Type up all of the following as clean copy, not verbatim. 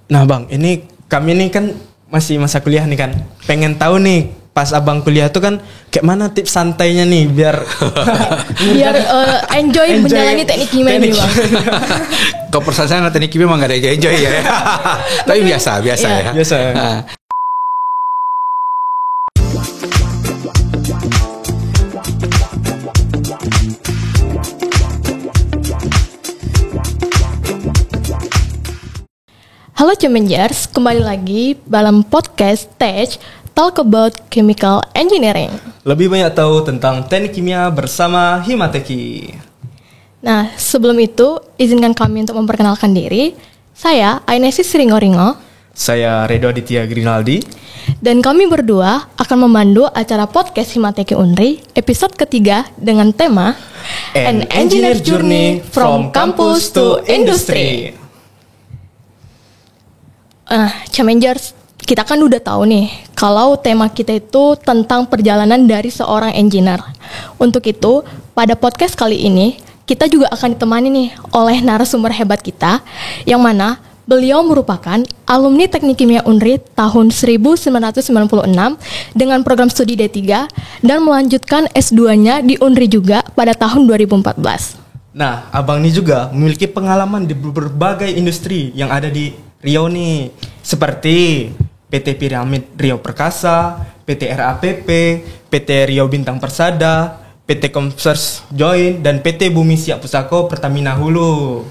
Nah bang, ini kami nih kan masih masa kuliah nih kan. Pengen tahu nih pas abang kuliah tuh kan kayak mana tips santainya nih biar enjoy menjalani teknik kimia ini bang. Kalau perasaan teknik kimia emang gak ada enjoy ya. Tapi biasa ya. Biasa. Halo Chemengers, kembali lagi dalam podcast Tech Talk About Chemical Engineering. Lebih banyak tahu tentang teknik kimia bersama Himateki. Nah, sebelum itu izinkan kami untuk memperkenalkan diri. Saya Ainesis Ringo-Ringo. Saya Redo Aditya Grinaldi. Dan kami berdua akan memandu acara podcast Himateki Unri episode ketiga dengan tema An Engineer Journey from Campus to Industry. Chemengers, kita kan udah tahu nih kalau tema kita itu tentang perjalanan dari seorang engineer. Untuk itu, pada podcast kali ini kita juga akan ditemani nih oleh narasumber hebat kita yang mana beliau merupakan alumni Teknik Kimia Unri tahun 1996 dengan program studi D3 dan melanjutkan S2-nya di Unri juga pada tahun 2014. Nah, abang ini juga memiliki pengalaman di berbagai industri yang ada di Riau nih, seperti PT Piramid Riau Perkasa, PT RAPP, PT Riau Bintang Persada, PT Comsers Joint, dan PT Bumi Siap Pusako Pertamina Hulu.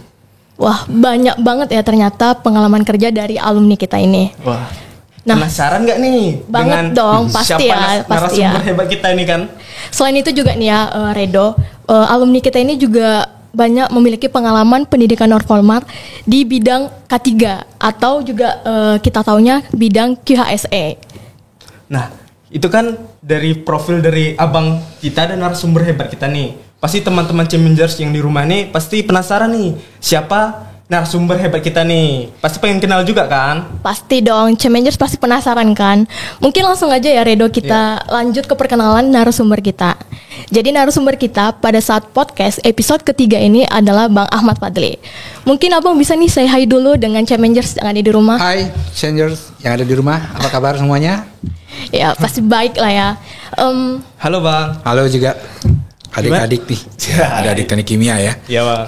Wah, banyak banget ya ternyata pengalaman kerja dari alumni kita ini. Wah, penasaran nggak nih? Banget dong, pasti ya. Narasumber hebat kita ini kan. Selain itu juga nih ya, Redo, alumni kita ini juga banyak memiliki pengalaman pendidikan non-formal di bidang K3 atau juga kita taunya bidang QHSE. Nah, itu kan dari profil dari abang kita dan narasumber hebat kita nih. Pasti teman-teman Chemengers yang di rumah nih pasti penasaran nih siapa narasumber hebat kita nih. Pasti pengen kenal juga kan? Pasti dong, Chemengers pasti penasaran kan. Mungkin langsung aja ya Redo kita lanjut ke perkenalan narasumber kita. Jadi narasumber kita pada saat podcast episode ketiga ini adalah Bang Ahmad Fadli. Mungkin abang bisa nih say hi dulu dengan Chemengers yang ada di rumah. Hai Chemengers yang ada di rumah, apa kabar semuanya? Ya pasti baik lah ya. Halo bang. Halo juga adik-adik nih. Ada adik teknik kimia ya. Iya bang.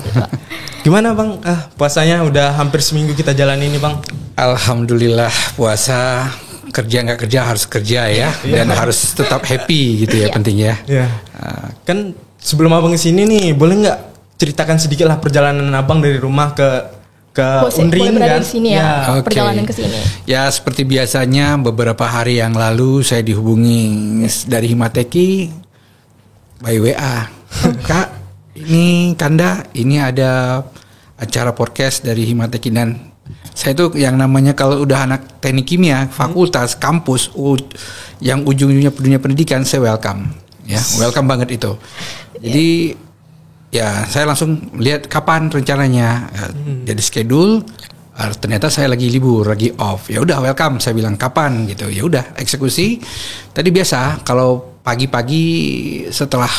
Gimana bang? Puasanya udah hampir seminggu kita jalani ini bang. Alhamdulillah puasa. Kerja nggak kerja harus kerja ya, dan harus tetap happy gitu ya pentingnya. Iya. Kan sebelum abang kesini nih, boleh nggak ceritakan sedikit lah perjalanan abang dari rumah ke Unri ini kan? Di sini ya, Okay. Perjalanan ke sini. Ya seperti biasanya beberapa hari yang lalu saya dihubungi dari Himateki by WA. Kak, ini Kanda, ini ada acara podcast dari Himateki dan saya tuh yang namanya kalau udah anak teknik kimia, fakultas, kampus, yang ujung-ujungnya dunia pendidikan, saya welcome. Ya, welcome banget itu. Jadi ya saya langsung lihat kapan rencananya. Jadi schedule, ternyata saya lagi libur, lagi off. Ya udah welcome, saya bilang kapan gitu. Ya udah eksekusi. Tadi biasa kalau pagi-pagi setelah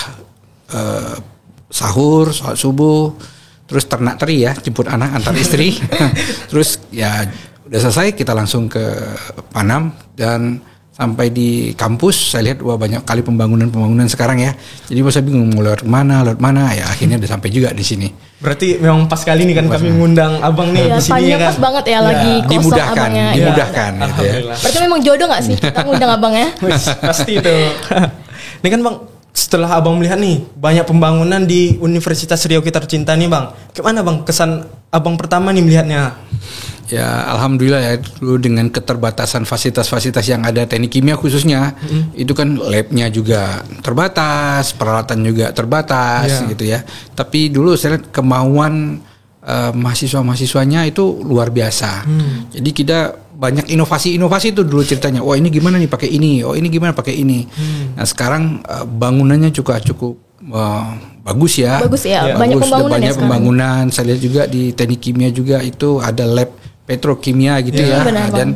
sahur, sholat subuh, terus ternak teri ya, jemput anak antar istri. Terus ya udah selesai kita langsung ke Panam dan sampai di kampus saya lihat wah banyak kali pembangunan sekarang ya. Jadi saya bingung mau lewat mana ya, akhirnya udah sampai juga di sini. Berarti memang pas kali ini kan kami ngundang abang nih di sini ya kan. Pas banget ya lagi kosong dimudahkan, abangnya. Dimudahkan Ya. gitu ya. Berarti memang jodoh gak sih kita ngundang abangnya? Pasti itu. Ini kan bang, setelah abang melihat nih banyak pembangunan di Universitas Riau kita tercinta nih bang, gimana bang kesan abang pertama nih melihatnya? Ya alhamdulillah ya, dulu dengan keterbatasan fasilitas-fasilitas yang ada teknik kimia khususnya, itu kan labnya juga terbatas, peralatan juga terbatas gitu ya. Tapi dulu saya lihat kemauan mahasiswa-mahasiswanya itu luar biasa. Jadi kita banyak inovasi-inovasi itu dulu ceritanya. Oh ini gimana nih pakai ini, oh ini gimana pakai ini. Nah sekarang bangunannya juga cukup bagus ya. Bagus ya, bagus, banyak pembangunan banyak ya pembangunan. Saya lihat juga di teknik kimia juga itu ada lab petrokimia gitu ya. Benar, dan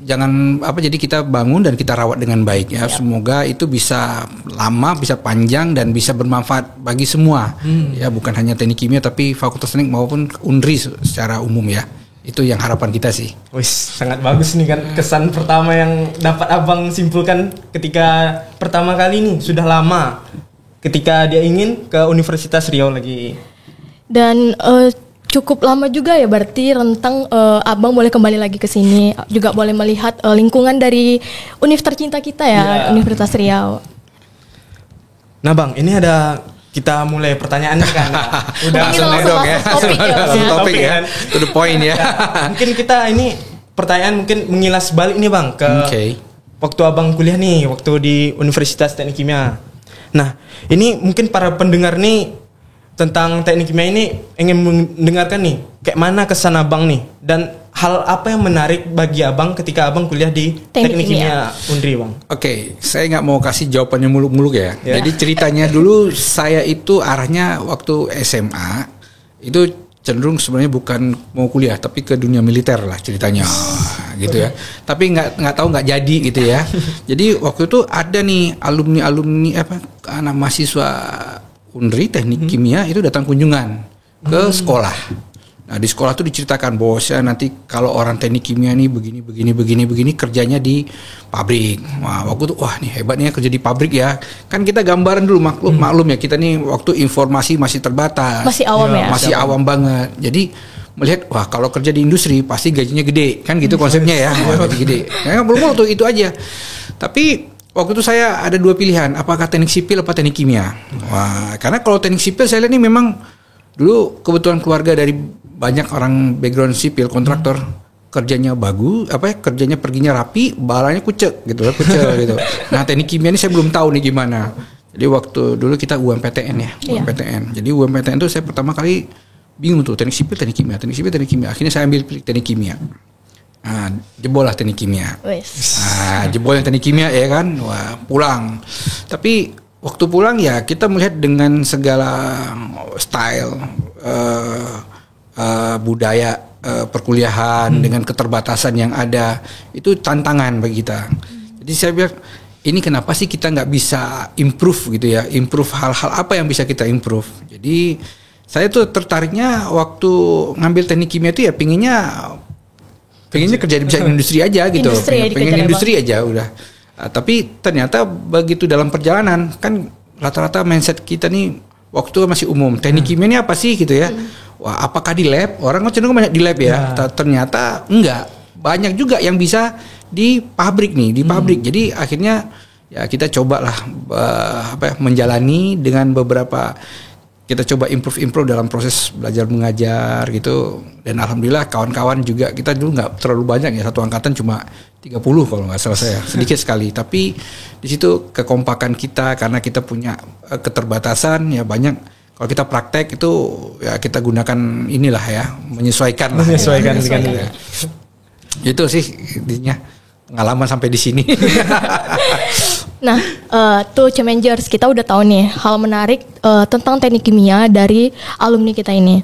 jangan jadi kita bangun dan kita rawat dengan baik ya. Semoga itu bisa lama, bisa panjang dan bisa bermanfaat bagi semua. Ya bukan hanya teknik kimia tapi fakultas teknik maupun Unri secara umum ya. Itu yang harapan kita sih. Wis, sangat bagus nih kan kesan pertama yang dapat abang simpulkan ketika pertama kali nih, sudah lama ketika dia ingin ke Universitas Riau lagi. Dan cukup lama juga ya berarti rentang abang boleh kembali lagi ke sini, juga boleh melihat lingkungan dari univ tercinta kita ya, Universitas Riau. Nah bang, ini ada kita mulai pertanyaannya kan. Udah Mungkin langsung dong ya. masuk topik ya, Bang, ya. Topik ya. To the point ya. Mungkin kita ini pertanyaan mungkin mengilas balik nih bang ke waktu abang kuliah nih, waktu di Universitas Teknik Kimia. Nah, ini mungkin para pendengar nih tentang teknik kimia ini ingin mendengarkan nih kayak mana kesan abang nih dan hal apa yang menarik bagi abang ketika abang kuliah di Teknik Kimia Undri bang. Oke, saya nggak mau kasih jawabannya muluk-muluk ya. Jadi ceritanya dulu saya itu arahnya waktu SMA itu cenderung sebenarnya bukan mau kuliah tapi ke dunia militer lah ceritanya gitu ya. Tapi nggak tahu nggak jadi gitu ya. Jadi waktu itu ada nih alumni anak mahasiswa Undri Teknik Kimia itu datang kunjungan ke sekolah. Nah di sekolah tuh diceritakan bahwa saya nanti kalau orang teknik kimia nih begini kerjanya di pabrik. Wah waktu itu wah nih hebatnya kerja di pabrik ya. Kan kita gambaran dulu maklum ya kita nih waktu informasi masih terbatas. Masih awam ya. Masih awam banget. Jadi melihat wah kalau kerja di industri pasti gajinya gede kan gitu konsepnya ya. Wah, gaji gede. Ya belum tuh itu aja. Tapi waktu itu saya ada dua pilihan, apakah teknik sipil apa teknik kimia. Wah, karena kalau teknik sipil saya lihat ini memang dulu kebetulan keluarga dari banyak orang background sipil kontraktor kerjanya bagus, kerjanya perginya rapi, balanya kucek gitu. Nah teknik kimia ini saya belum tahu nih gimana. Jadi waktu dulu kita UMPTN ya, UMPTN. Jadi UMPTN itu saya pertama kali bingung tuh teknik sipil teknik kimia. Akhirnya saya ambil teknik kimia. Nah, jebol lah teknik kimia. Jebol yang teknik kimia ya kan, wah pulang. Tapi waktu pulang ya kita melihat dengan segala style, budaya perkuliahan dengan keterbatasan yang ada itu tantangan bagi kita. Jadi saya bilang ini kenapa sih kita nggak bisa improve gitu ya, improve hal-hal apa yang bisa kita improve. Jadi saya tuh tertariknya waktu ngambil teknik kimia itu ya pengennya kerja di industri aja gitu, pengen industri aja udah. Tapi ternyata begitu dalam perjalanan kan rata-rata mindset kita nih waktu masih umum teknik kimia ini apa sih gitu ya. Wah apakah di lab, orang cenderung banyak di lab ya. Ternyata enggak, banyak juga yang bisa di pabrik nih, di pabrik. Jadi akhirnya ya kita cobalah menjalani dengan beberapa, kita coba improve dalam proses belajar mengajar gitu. Dan alhamdulillah kawan-kawan juga kita dulu nggak terlalu banyak ya, satu angkatan cuma 30 kalau nggak salah saya, sedikit sekali. Tapi di situ kekompakan kita karena kita punya keterbatasan ya banyak. Kalau kita praktek itu ya kita gunakan inilah ya, menyesuaikan lah. Menyesuaikan. Itu sih intinya pengalaman sampai di sini. Nah, tuh Chemengers, kita udah tahu nih hal menarik tentang teknik kimia dari alumni kita ini.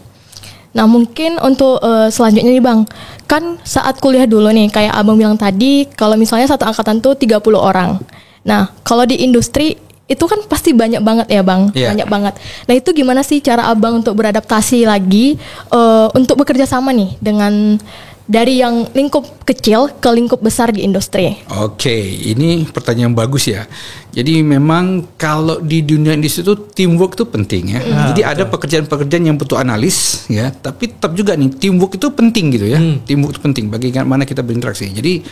Nah, mungkin untuk selanjutnya nih Bang, kan saat kuliah dulu nih, kayak Abang bilang tadi, kalau misalnya satu angkatan tuh 30 orang. Nah, kalau di industri itu kan pasti banyak banget ya Bang, banyak banget. Nah, itu gimana sih cara Abang untuk beradaptasi lagi untuk bekerja sama nih dengan dari yang lingkup kecil ke lingkup besar di industri? Oke, ini pertanyaan bagus ya. Jadi memang kalau di dunia industri itu teamwork itu penting ya. Jadi ada pekerjaan-pekerjaan yang butuh analis ya, tapi tetap juga nih teamwork itu penting gitu ya. Teamwork itu penting bagaimana kita berinteraksi. Jadi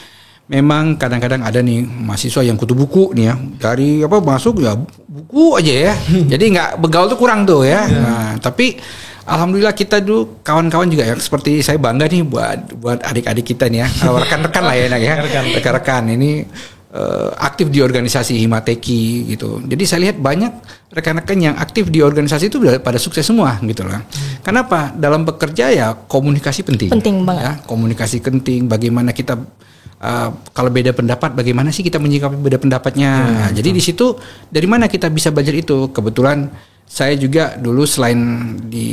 memang kadang-kadang ada nih mahasiswa yang kutu buku nih ya, dari masuk ya buku aja ya. Jadi nggak begaul tuh kurang tuh ya. Nah, tapi alhamdulillah kita dulu kawan-kawan juga yang seperti saya bangga nih buat adik-adik kita nih ya, rekan-rekan lah ya enak ya, rekan-rekan ini aktif di organisasi Himateki gitu. Jadi saya lihat banyak rekan-rekan yang aktif di organisasi itu udah pada sukses semua gitu lah. Kenapa? Dalam bekerja ya komunikasi penting. Penting banget. Ya, komunikasi penting. Bagaimana kita kalau beda pendapat, bagaimana sih kita menyikapi beda pendapatnya. Jadi di situ dari mana kita bisa belajar itu? Kebetulan saya juga dulu selain di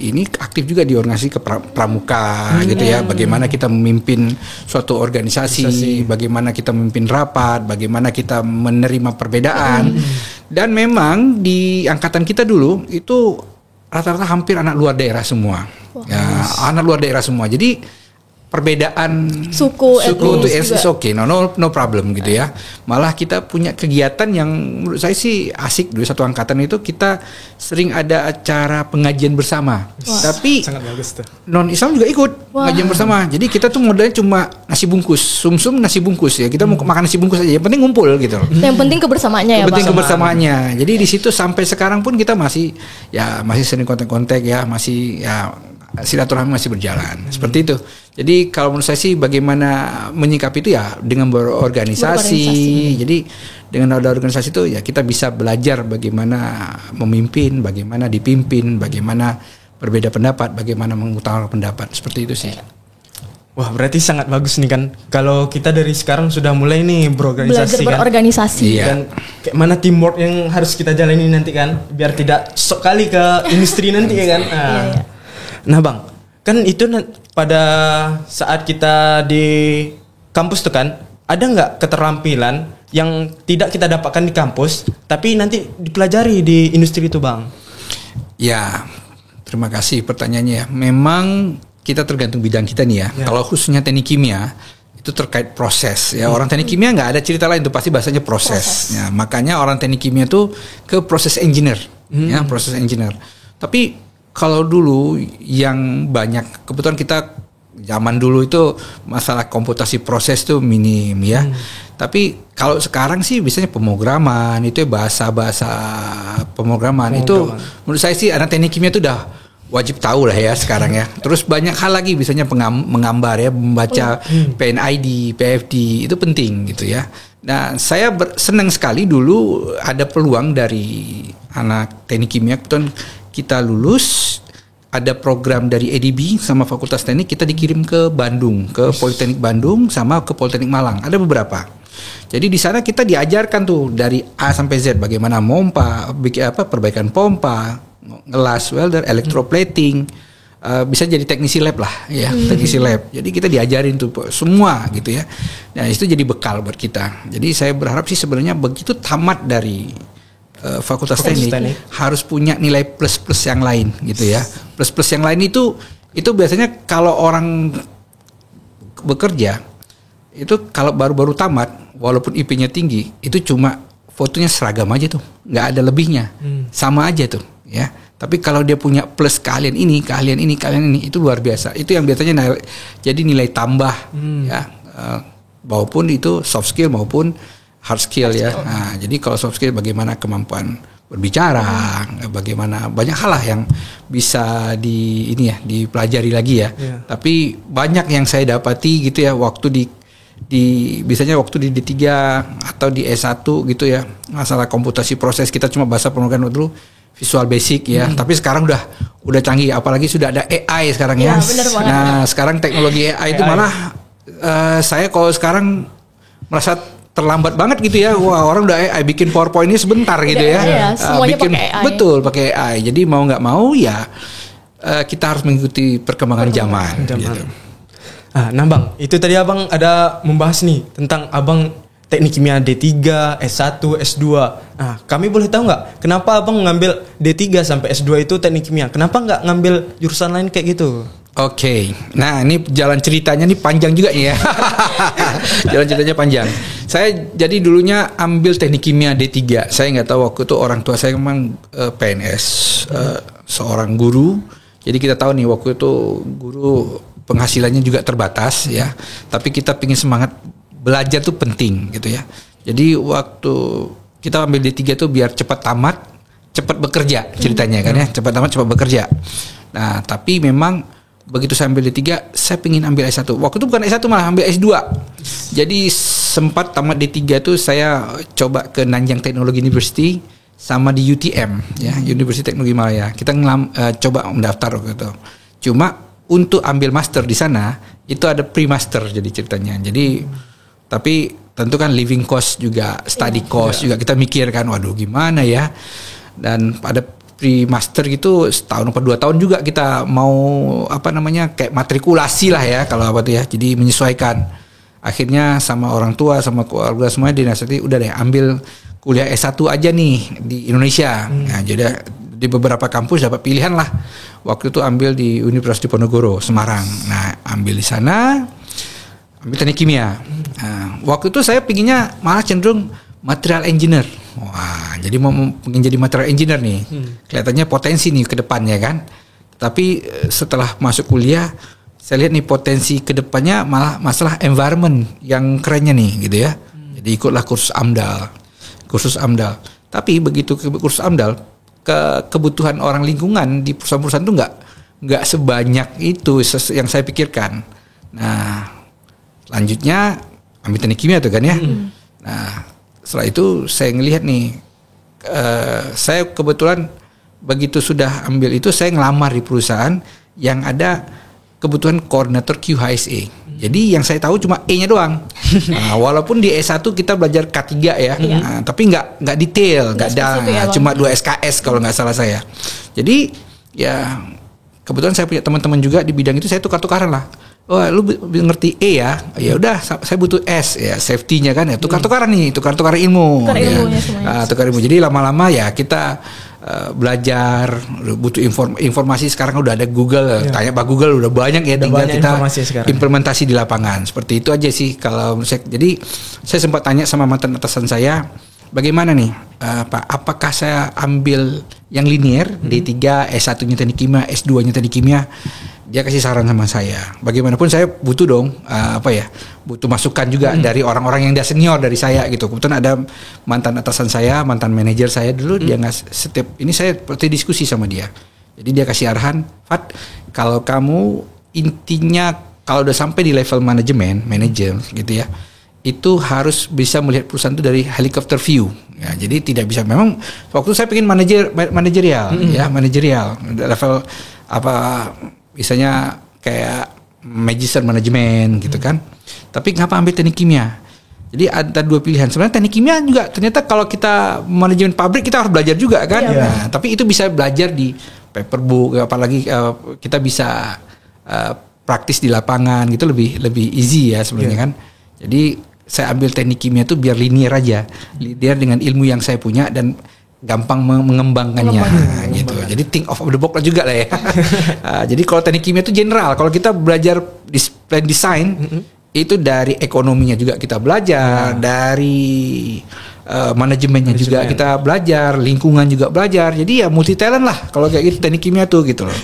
ini aktif juga di organisasi pramuka gitu ya. Bagaimana kita memimpin suatu organisasi, bagaimana kita memimpin rapat, bagaimana kita menerima perbedaan. Dan memang di angkatan kita dulu itu rata-rata hampir anak luar daerah semua. Ya, anak luar daerah semua. Jadi suku perbedaan itu etnis is okay, no problem gitu ya. Malah kita punya kegiatan yang menurut saya sih asik. Dulu satu angkatan itu kita sering ada acara pengajian bersama. Tapi Sangat bagus tuh. non Islam juga ikut pengajian bersama. Jadi kita tuh modalnya cuma nasi bungkus, sumsum nasi bungkus ya. Kita mau makan nasi bungkus aja. Yang penting ngumpul gitu. Yang penting kebersamaannya ya, Penting Bang. kebersamaannya. Jadi di situ sampai sekarang pun kita masih sering kontak-kontak ya, masih ya silaturahmi masih berjalan. Seperti itu. Jadi kalau menurut saya sih bagaimana menyikapi itu ya dengan berorganisasi. Jadi dengan ada organisasi itu ya kita bisa belajar bagaimana memimpin, bagaimana dipimpin, bagaimana berbeda pendapat, bagaimana mengutarakan pendapat. Seperti itu sih. Wah, berarti sangat bagus nih kan. Kalau kita dari sekarang sudah mulai nih berorganisasi Belajar berorganisasi. Iya. Dan kayak mana teamwork yang harus kita jalani nanti kan, biar tidak sok kali ke industri nanti ya kan. Iya. Nah bang, kan itu pada saat kita di kampus tuh kan, ada nggak keterampilan yang tidak kita dapatkan di kampus, tapi nanti dipelajari di industri itu bang? Ya, terima kasih pertanyaannya ya. Memang kita tergantung bidang kita nih ya. Kalau khususnya teknik kimia itu terkait proses ya. Orang teknik kimia nggak ada cerita lain, itu pasti bahasanya proses. Ya, makanya orang teknik kimia tuh ke proses engineer, ya proses engineer. Tapi kalau dulu yang banyak, kebetulan kita zaman dulu itu masalah komputasi proses tuh minim ya. Tapi kalau sekarang sih biasanya pemrograman, itu ya bahasa-bahasa pemrograman. Itu menurut saya sih anak teknik kimia itu udah wajib tahu lah ya sekarang ya. Terus banyak hal lagi, misalnya menggambar ya, membaca PNID, PFD, itu penting gitu ya. Nah, saya senang sekali dulu ada peluang dari anak teknik kimia, kebetulan kita lulus, ada program dari EDB sama Fakultas Teknik, kita dikirim ke Bandung, ke Politeknik Bandung sama ke Politeknik Malang. Ada beberapa. Jadi di sana kita diajarkan tuh dari A sampai Z bagaimana pompa, perbaikan pompa, ngelas welder, electroplating, bisa jadi teknisi lab lah ya, teknisi lab. Jadi kita diajarin tuh semua gitu ya. Nah, itu jadi bekal buat kita. Jadi saya berharap sih sebenarnya begitu tamat dari Fakultas Teknik harus punya nilai plus-plus yang lain gitu ya. Plus-plus yang lain itu biasanya kalau orang bekerja itu kalau baru-baru tamat walaupun IP-nya tinggi itu cuma fotonya seragam aja tuh, nggak ada lebihnya, sama aja tuh ya. Tapi kalau dia punya plus keahlian ini itu luar biasa. Itu yang biasanya jadi nilai tambah ya, maupun itu soft skill maupun hard skill ya. Nah, jadi kalau soft skill bagaimana kemampuan berbicara, bagaimana banyak hal lah yang bisa dipelajari lagi ya. Tapi banyak yang saya dapati gitu ya waktu biasanya waktu di D3 atau di S1 gitu ya. Masalah komputasi proses kita cuma bahasa pemrograman dulu, Visual Basic ya. Tapi sekarang udah canggih, apalagi sudah ada AI sekarang ya. Nah, sekarang teknologi AI itu malah saya kalau sekarang merasa terlambat banget gitu ya. Wah, orang udah AI bikin PowerPoint ini sebentar gitu ya. Iya, semuanya pakai AI. Betul, pakai AI. Jadi mau nggak mau ya kita harus mengikuti perkembangan zaman. Gitu. Nah bang, itu tadi abang ada membahas nih tentang abang teknik kimia D3, S1, S2. Nah, kami boleh tahu nggak kenapa abang ngambil D3 sampai S2 itu teknik kimia? Kenapa nggak ngambil jurusan lain kayak gitu? Oke, nah ini jalan ceritanya nih panjang juga nih ya. Jalan ceritanya panjang. Saya jadi dulunya ambil teknik kimia D3. Saya nggak tahu waktu itu orang tua saya memang PNS, seorang guru. Jadi kita tahu nih waktu itu guru penghasilannya juga terbatas ya. Tapi kita pingin semangat belajar tuh penting gitu ya. Jadi waktu kita ambil D3 tuh biar cepat tamat, cepat bekerja ceritanya kan ya. Cepat tamat, cepat bekerja. Nah, tapi memang begitu saya ambil D3, saya pengen ambil S1. Waktu itu bukan S1 malah ambil S2. Jadi sempat tamat D3 tuh saya coba ke Nanyang Technology University sama di UTM ya, University Teknologi Malaya. Kita coba mendaftar gitu. Cuma untuk ambil master di sana itu ada pre-master jadi ceritanya. Jadi tapi tentu kan living cost juga, study cost juga kita mikirkan, waduh gimana ya. Dan pada pre-master gitu setahun atau 2 tahun juga kita mau kayak matrikulasi lah ya kalau apa tuh ya. Jadi menyesuaikan. Akhirnya sama orang tua sama keluarga semuanya dinasihati udah deh ambil kuliah S1 aja nih di Indonesia. Nah, jadi di beberapa kampus dapat pilihan lah. Waktu itu ambil di Universitas Diponegoro Semarang. Nah, ambil di sana, ambil teknik kimia. Nah, waktu itu saya pinginnya malah cenderung material engineer. Wah, jadi mau pengen jadi material engineer nih. Kelihatannya potensi nih ke depannya kan. Tapi setelah masuk kuliah, saya lihat nih potensi ke depannya malah masalah environment yang kerennya nih gitu ya. Jadi ikutlah kursus AMDAL. Tapi begitu ke kursus AMDAL, kebutuhan orang lingkungan di perusahaan-perusahaan itu nggak sebanyak itu yang saya pikirkan. Nah, selanjutnya ambil teknik kimia tuh kan ya. Nah, setelah itu saya ngelihat nih, saya kebetulan begitu sudah ambil itu saya ngelamar di perusahaan yang ada kebutuhan koordinator QHSE. Jadi yang saya tahu cuma E-nya doang. Nah, walaupun di S1 kita belajar K3 ya, nah, tapi nggak detail, nggak ada, ya, cuma 2 SKS kalau nggak salah saya. Jadi ya kebetulan saya punya teman-teman juga di bidang itu, saya tukar-tukaran lah. Oh, lu ngerti E ya? Ya udah, saya butuh S ya, safety-nya kan ya. Tukar-tukaran nih, tukar-tukar ilmu. Tukar ilmu. Jadi lama-lama ya kita belajar, butuh informasi. Sekarang udah ada Google, tanya Pak Google udah banyak ya, tinggal kita implementasi di lapangan. Seperti itu aja sih kalau saya. Jadi saya sempat tanya sama mantan atasan saya, bagaimana nih Pak, apakah saya ambil yang linear, D3, S1-nya teknik kimia, S2-nya teknik kimia? Dia kasih saran sama saya. Bagaimanapun saya butuh dong butuh masukan juga dari orang-orang yang dia senior dari saya gitu. Kebetulan ada mantan atasan saya, mantan manajer saya dulu, dia setiap ini saya seperti diskusi sama dia. Jadi dia kasih arahan, Fat, kalau kamu intinya kalau udah sampai di level manajer gitu ya, itu harus bisa melihat perusahaan itu dari helicopter view. Ya, jadi tidak bisa, memang waktu saya pengen manajerial level misalnya kayak magister manajemen gitu kan. Tapi ngapa ambil teknik kimia? Jadi ada 2 pilihan. Sebenarnya teknik kimia juga ternyata kalau kita manajemen pabrik kita harus belajar juga kan. Nah, tapi itu bisa belajar di paperbook, apalagi kita bisa praktis di lapangan gitu, lebih easy ya sebenarnya kan. Jadi saya ambil teknik kimia itu biar linear aja. Linear dengan ilmu yang saya punya dan gampang mengembangkannya gitu. Jadi think of the box juga lah ya. Jadi kalau teknik kimia itu general. Kalau kita belajar plan design itu dari ekonominya juga kita belajar, dari manajemennya juga kita belajar, lingkungan juga belajar. Jadi ya multi talent lah kalau kayak gitu teknik kimia tuh gitu loh.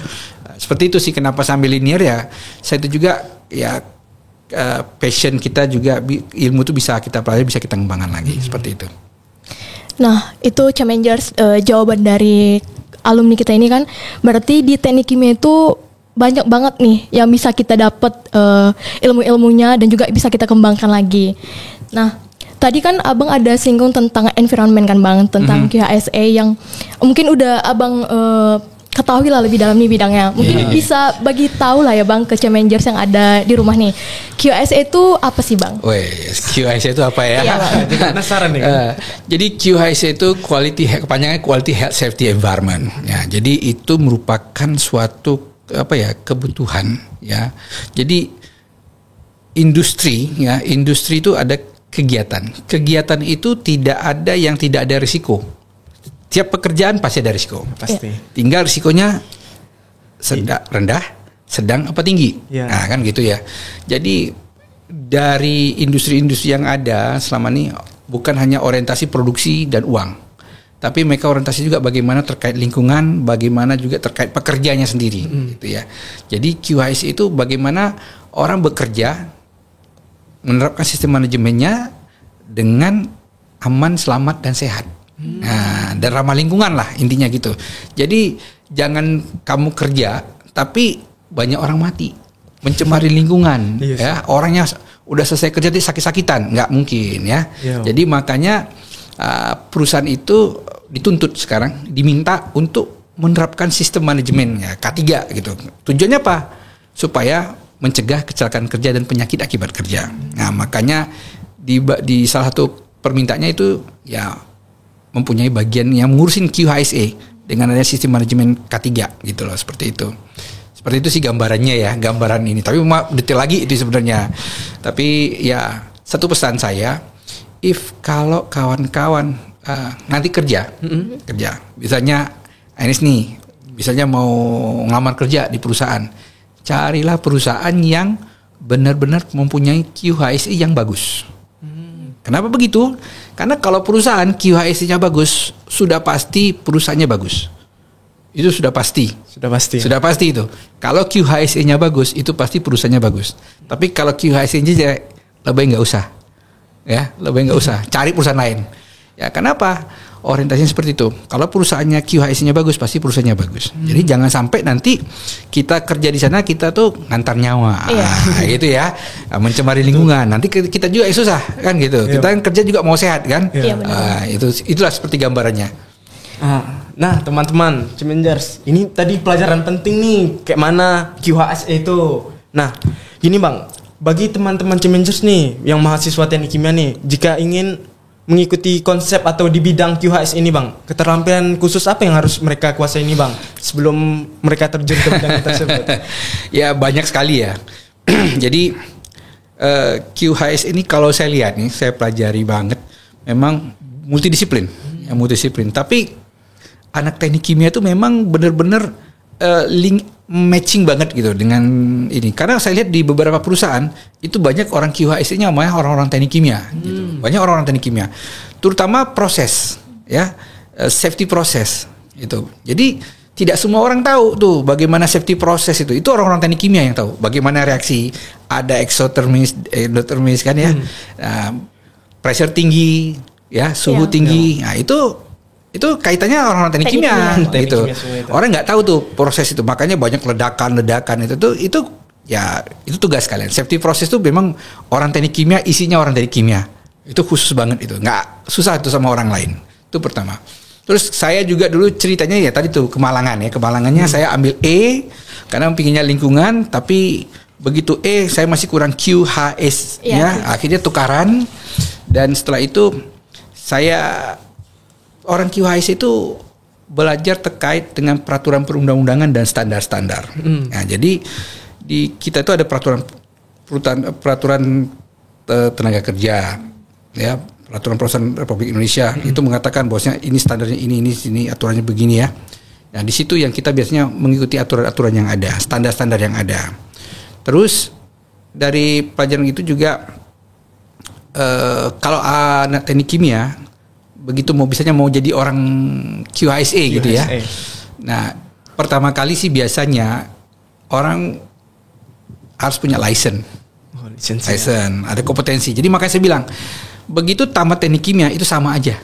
Seperti itu sih kenapa sambil linear ya. Saya itu juga ya passion kita juga, ilmu itu bisa kita pelajari, bisa kita kembangkan lagi seperti itu. Nah, itu Challengers jawaban dari alumni kita ini kan. Berarti di teknik kimia itu banyak banget nih yang bisa kita dapat ilmu-ilmunya dan juga bisa kita kembangkan lagi. Nah, tadi kan Abang ada singgung tentang environment kan Bang, tentang QHSE yang mungkin udah Abang ketahui lah lebih dalam nih bidangnya. Mungkin bisa bagi tahu lah ya Bang ke Challengers yang ada di rumah nih. QHSE itu apa sih Bang? QHSE itu apa ya? Penasaran nih. Jadi QHSE itu kepanjangannya Quality Health Safety Environment. Ya, jadi itu merupakan suatu kebutuhan ya. Jadi industri itu ada kegiatan. Kegiatan itu tidak ada yang tidak ada risiko. Tiap pekerjaan pasti ada risiko. Pasti. Tinggal risikonya rendah, sedang apa tinggi. Nah kan gitu ya. Jadi dari industri-industri yang ada selama ini bukan hanya orientasi produksi dan uang, tapi mereka orientasi juga bagaimana terkait lingkungan, bagaimana juga terkait pekerjanya sendiri, gitu ya. Jadi QHSE itu bagaimana orang bekerja menerapkan sistem manajemennya dengan aman, selamat dan sehat. Nah, dan ramah lingkungan lah intinya gitu. Jadi jangan kamu kerja tapi banyak orang mati, mencemari lingkungan. Ya, orangnya udah selesai kerja dia sakit-sakitan, nggak mungkin ya. Jadi makanya perusahaan itu dituntut sekarang, diminta untuk menerapkan sistem manajemennya K3 gitu. Tujuannya apa? Supaya mencegah kecelakaan kerja dan penyakit akibat kerja. Nah, makanya di salah satu permintaannya itu ya mempunyai bagian yang mengurusin QHSE dengan adanya sistem manajemen K3 gitu loh, seperti itu. Seperti itu sih gambarannya ya, gambaran ini. Tapi detail lagi itu sebenarnya. Tapi ya satu pesan saya, kalau kawan-kawan nanti kerja, misalnya Ines nih, misalnya mau ngelamar kerja di perusahaan, carilah perusahaan yang benar-benar mempunyai QHSE yang bagus. Kenapa begitu? Karena kalau perusahaan QHSE-nya bagus, sudah pasti perusahaannya bagus. Itu sudah pasti. Sudah pasti itu. Kalau QHSE-nya bagus, itu pasti perusahaannya bagus. Tapi kalau QHSE-nya jelek, lebih nggak usah. Ya, lebih nggak usah. Cari perusahaan lain. Ya, kenapa? Orientasinya seperti itu. Kalau perusahaannya QHSE-nya bagus, pasti perusahaannya bagus. Jadi jangan sampai nanti kita kerja di sana kita tuh ngantar nyawa, gitu ya, mencemari lingkungan. Nanti kita juga susah, kan gitu. Kita kan kerja juga mau sehat, kan? Itulah seperti gambarannya. Nah, teman-teman Cimengers, ini tadi pelajaran penting nih, kayak mana QHSE itu. Nah, ini Bang, bagi teman-teman Cimengers nih yang mahasiswa teknik kimia nih, jika ingin mengikuti konsep atau di bidang QHS ini Bang, keterampilan khusus apa yang harus mereka kuasai ini Bang sebelum mereka terjun ke bidang tersebut? Ya banyak sekali ya. Jadi QHS ini kalau saya lihat nih, saya pelajari banget, memang multidisiplin. Tapi anak teknik kimia itu memang benar-benar matching banget gitu dengan ini. Karena saya lihat di beberapa perusahaan itu banyak orang QHSE-nya namanya orang-orang teknik kimia gitu. Banyak orang-orang teknik kimia. Terutama proses ya, safety proses itu. Jadi tidak semua orang tahu tuh bagaimana safety proses itu. Itu orang-orang teknik kimia yang tahu. Bagaimana reaksi, ada eksotermis, endotermis kan ya. Pressure tinggi ya, suhu tinggi. Nah, itu kaitannya orang-orang teknik kimia gitu. Orang nggak tahu tuh proses itu, makanya banyak ledakan itu ya itu tugas kalian. Safety proses itu memang orang teknik kimia, isinya orang teknik kimia. Itu khusus banget itu, nggak susah itu sama orang lain. Itu pertama. Terus saya juga dulu ceritanya ya tadi tuh Kemalangan ya, Kemalangannya saya ambil E karena pinginnya lingkungan, tapi begitu saya masih kurang QHS ya, akhirnya tukaran dan setelah itu saya orang QHS itu belajar terkait dengan peraturan perundang-undangan dan standar-standar. Nah, jadi di kita itu ada peraturan tenaga kerja, ya, peraturan perusahaan Republik Indonesia itu mengatakan bahwasanya ini standarnya ini aturannya begini ya. Nah, di situ yang kita biasanya mengikuti aturan-aturan yang ada, standar-standar yang ada. Terus dari pelajaran itu juga kalau anak teknik kimia begitu mau jadi orang QHSE gitu ya. Nah, pertama kali sih biasanya orang harus punya license, ada kompetensi. Jadi makanya saya bilang, begitu tamat teknik kimia itu sama aja.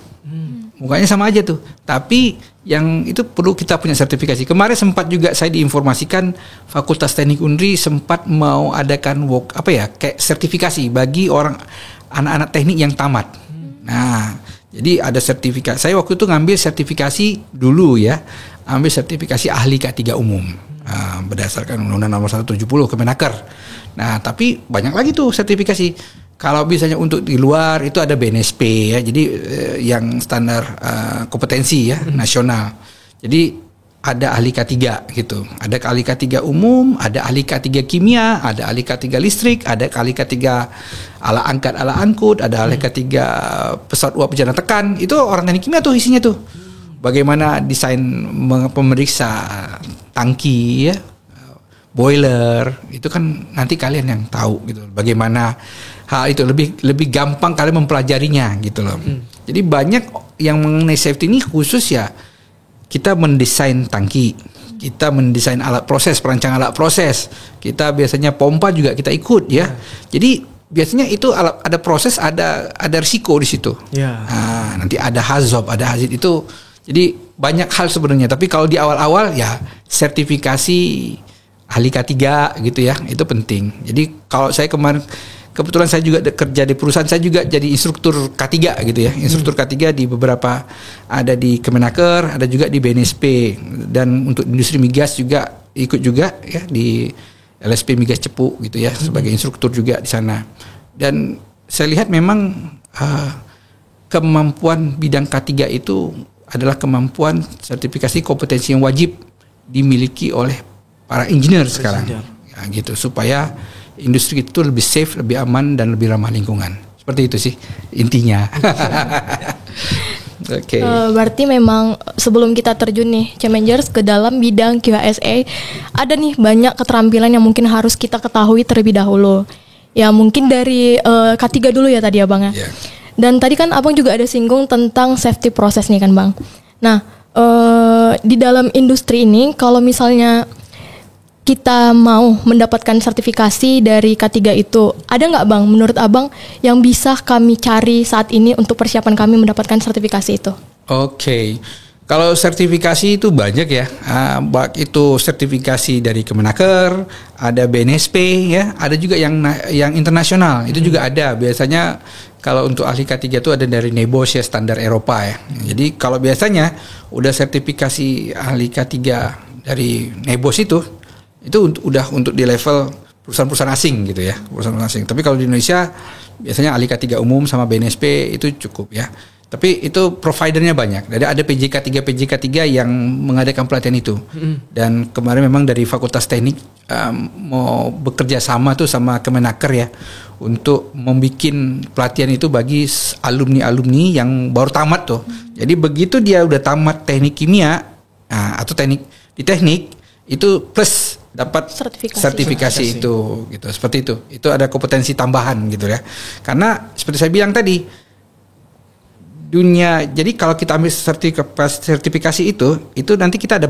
Mukanya sama aja tuh. Tapi yang itu perlu kita punya sertifikasi. Kemarin sempat juga saya diinformasikan Fakultas Teknik Unri sempat mau adakan kayak sertifikasi bagi orang anak-anak teknik yang tamat. Nah, jadi ada sertifikasi. Saya waktu itu ngambil sertifikasi dulu ya, ambil sertifikasi ahli K3 umum berdasarkan Undang-Undang Nomor 170 Kemenaker. Nah, tapi banyak lagi tuh sertifikasi. Kalau misalnya untuk di luar itu ada BNSP ya, jadi yang standar kompetensi ya nasional. Jadi ada ahli K3 gitu. Ada ahli K3 umum, ada ahli K3 kimia, ada ahli K3 listrik, ada ahli K3 ala angkat, ala angkut, ada ahli K3 pesawat uap berjalan tekan. Itu orang teknik kimia tuh isinya tuh. Bagaimana desain pemeriksa tangki ya, boiler, itu kan nanti kalian yang tahu gitu. Bagaimana hal itu lebih gampang kalian mempelajarinya gitu loh. Jadi banyak yang mengenai safety ini khusus ya. Kita mendesain tangki, kita mendesain alat proses, perancangan alat proses. Kita biasanya pompa juga kita ikut ya. Jadi biasanya itu ada proses, ada risiko di situ. Nah, nanti ada hazard, ada hazard itu. Jadi banyak hal sebenarnya. Tapi kalau di awal-awal ya sertifikasi ahli K3 gitu ya, itu penting. Jadi kalau saya kemarin kebetulan saya juga kerja di perusahaan, saya juga jadi instruktur K3 gitu ya. Instruktur K3 di beberapa, ada di Kemenaker, ada juga di BNSP, dan untuk industri migas juga ikut juga ya di LSP Migas Cepu gitu ya, sebagai instruktur juga di sana. Dan saya lihat memang kemampuan bidang K3 itu adalah kemampuan sertifikasi kompetensi yang wajib dimiliki oleh para engineer sekarang. Ya, gitu, supaya industri itu lebih safe, lebih aman, dan lebih ramah lingkungan. Seperti itu sih intinya. Oke. Berarti memang sebelum kita terjun nih Challengers ke dalam bidang QASA, ada nih banyak keterampilan yang mungkin harus kita ketahui terlebih dahulu. Ya mungkin dari K3 dulu ya tadi Abang ya. Yeah. Dan tadi kan Abang juga ada singgung tentang safety proses nih kan Bang. Nah di dalam industri ini kalau misalnya kita mau mendapatkan sertifikasi dari K3 itu, ada nggak Bang menurut Abang yang bisa kami cari saat ini untuk persiapan kami mendapatkan sertifikasi itu? Oke. Kalau sertifikasi itu banyak ya, baik itu sertifikasi dari Kemenaker, ada BNSP ya, ada juga yang internasional, itu juga ada. Biasanya kalau untuk ahli K3 itu ada dari NEBOS ya, standar Eropa ya. Jadi kalau biasanya udah sertifikasi ahli K3 dari NEBOS itu udah untuk di level perusahaan-perusahaan asing gitu ya, perusahaan asing. Tapi kalau di Indonesia biasanya ahli K3 umum sama BNSP itu cukup ya. Tapi itu providernya banyak. Jadi ada PJK3 yang mengadakan pelatihan itu. Dan kemarin memang dari Fakultas Teknik mau bekerja sama tuh sama Kemenaker ya untuk membuat pelatihan itu bagi alumni-alumni yang baru tamat tuh. Jadi begitu dia udah tamat teknik kimia atau teknik di teknik itu plus dapat sertifikasi itu gitu, seperti itu ada kompetensi tambahan gitu ya, karena seperti saya bilang tadi dunia, jadi kalau kita ambil sertifikasi itu nanti kita ada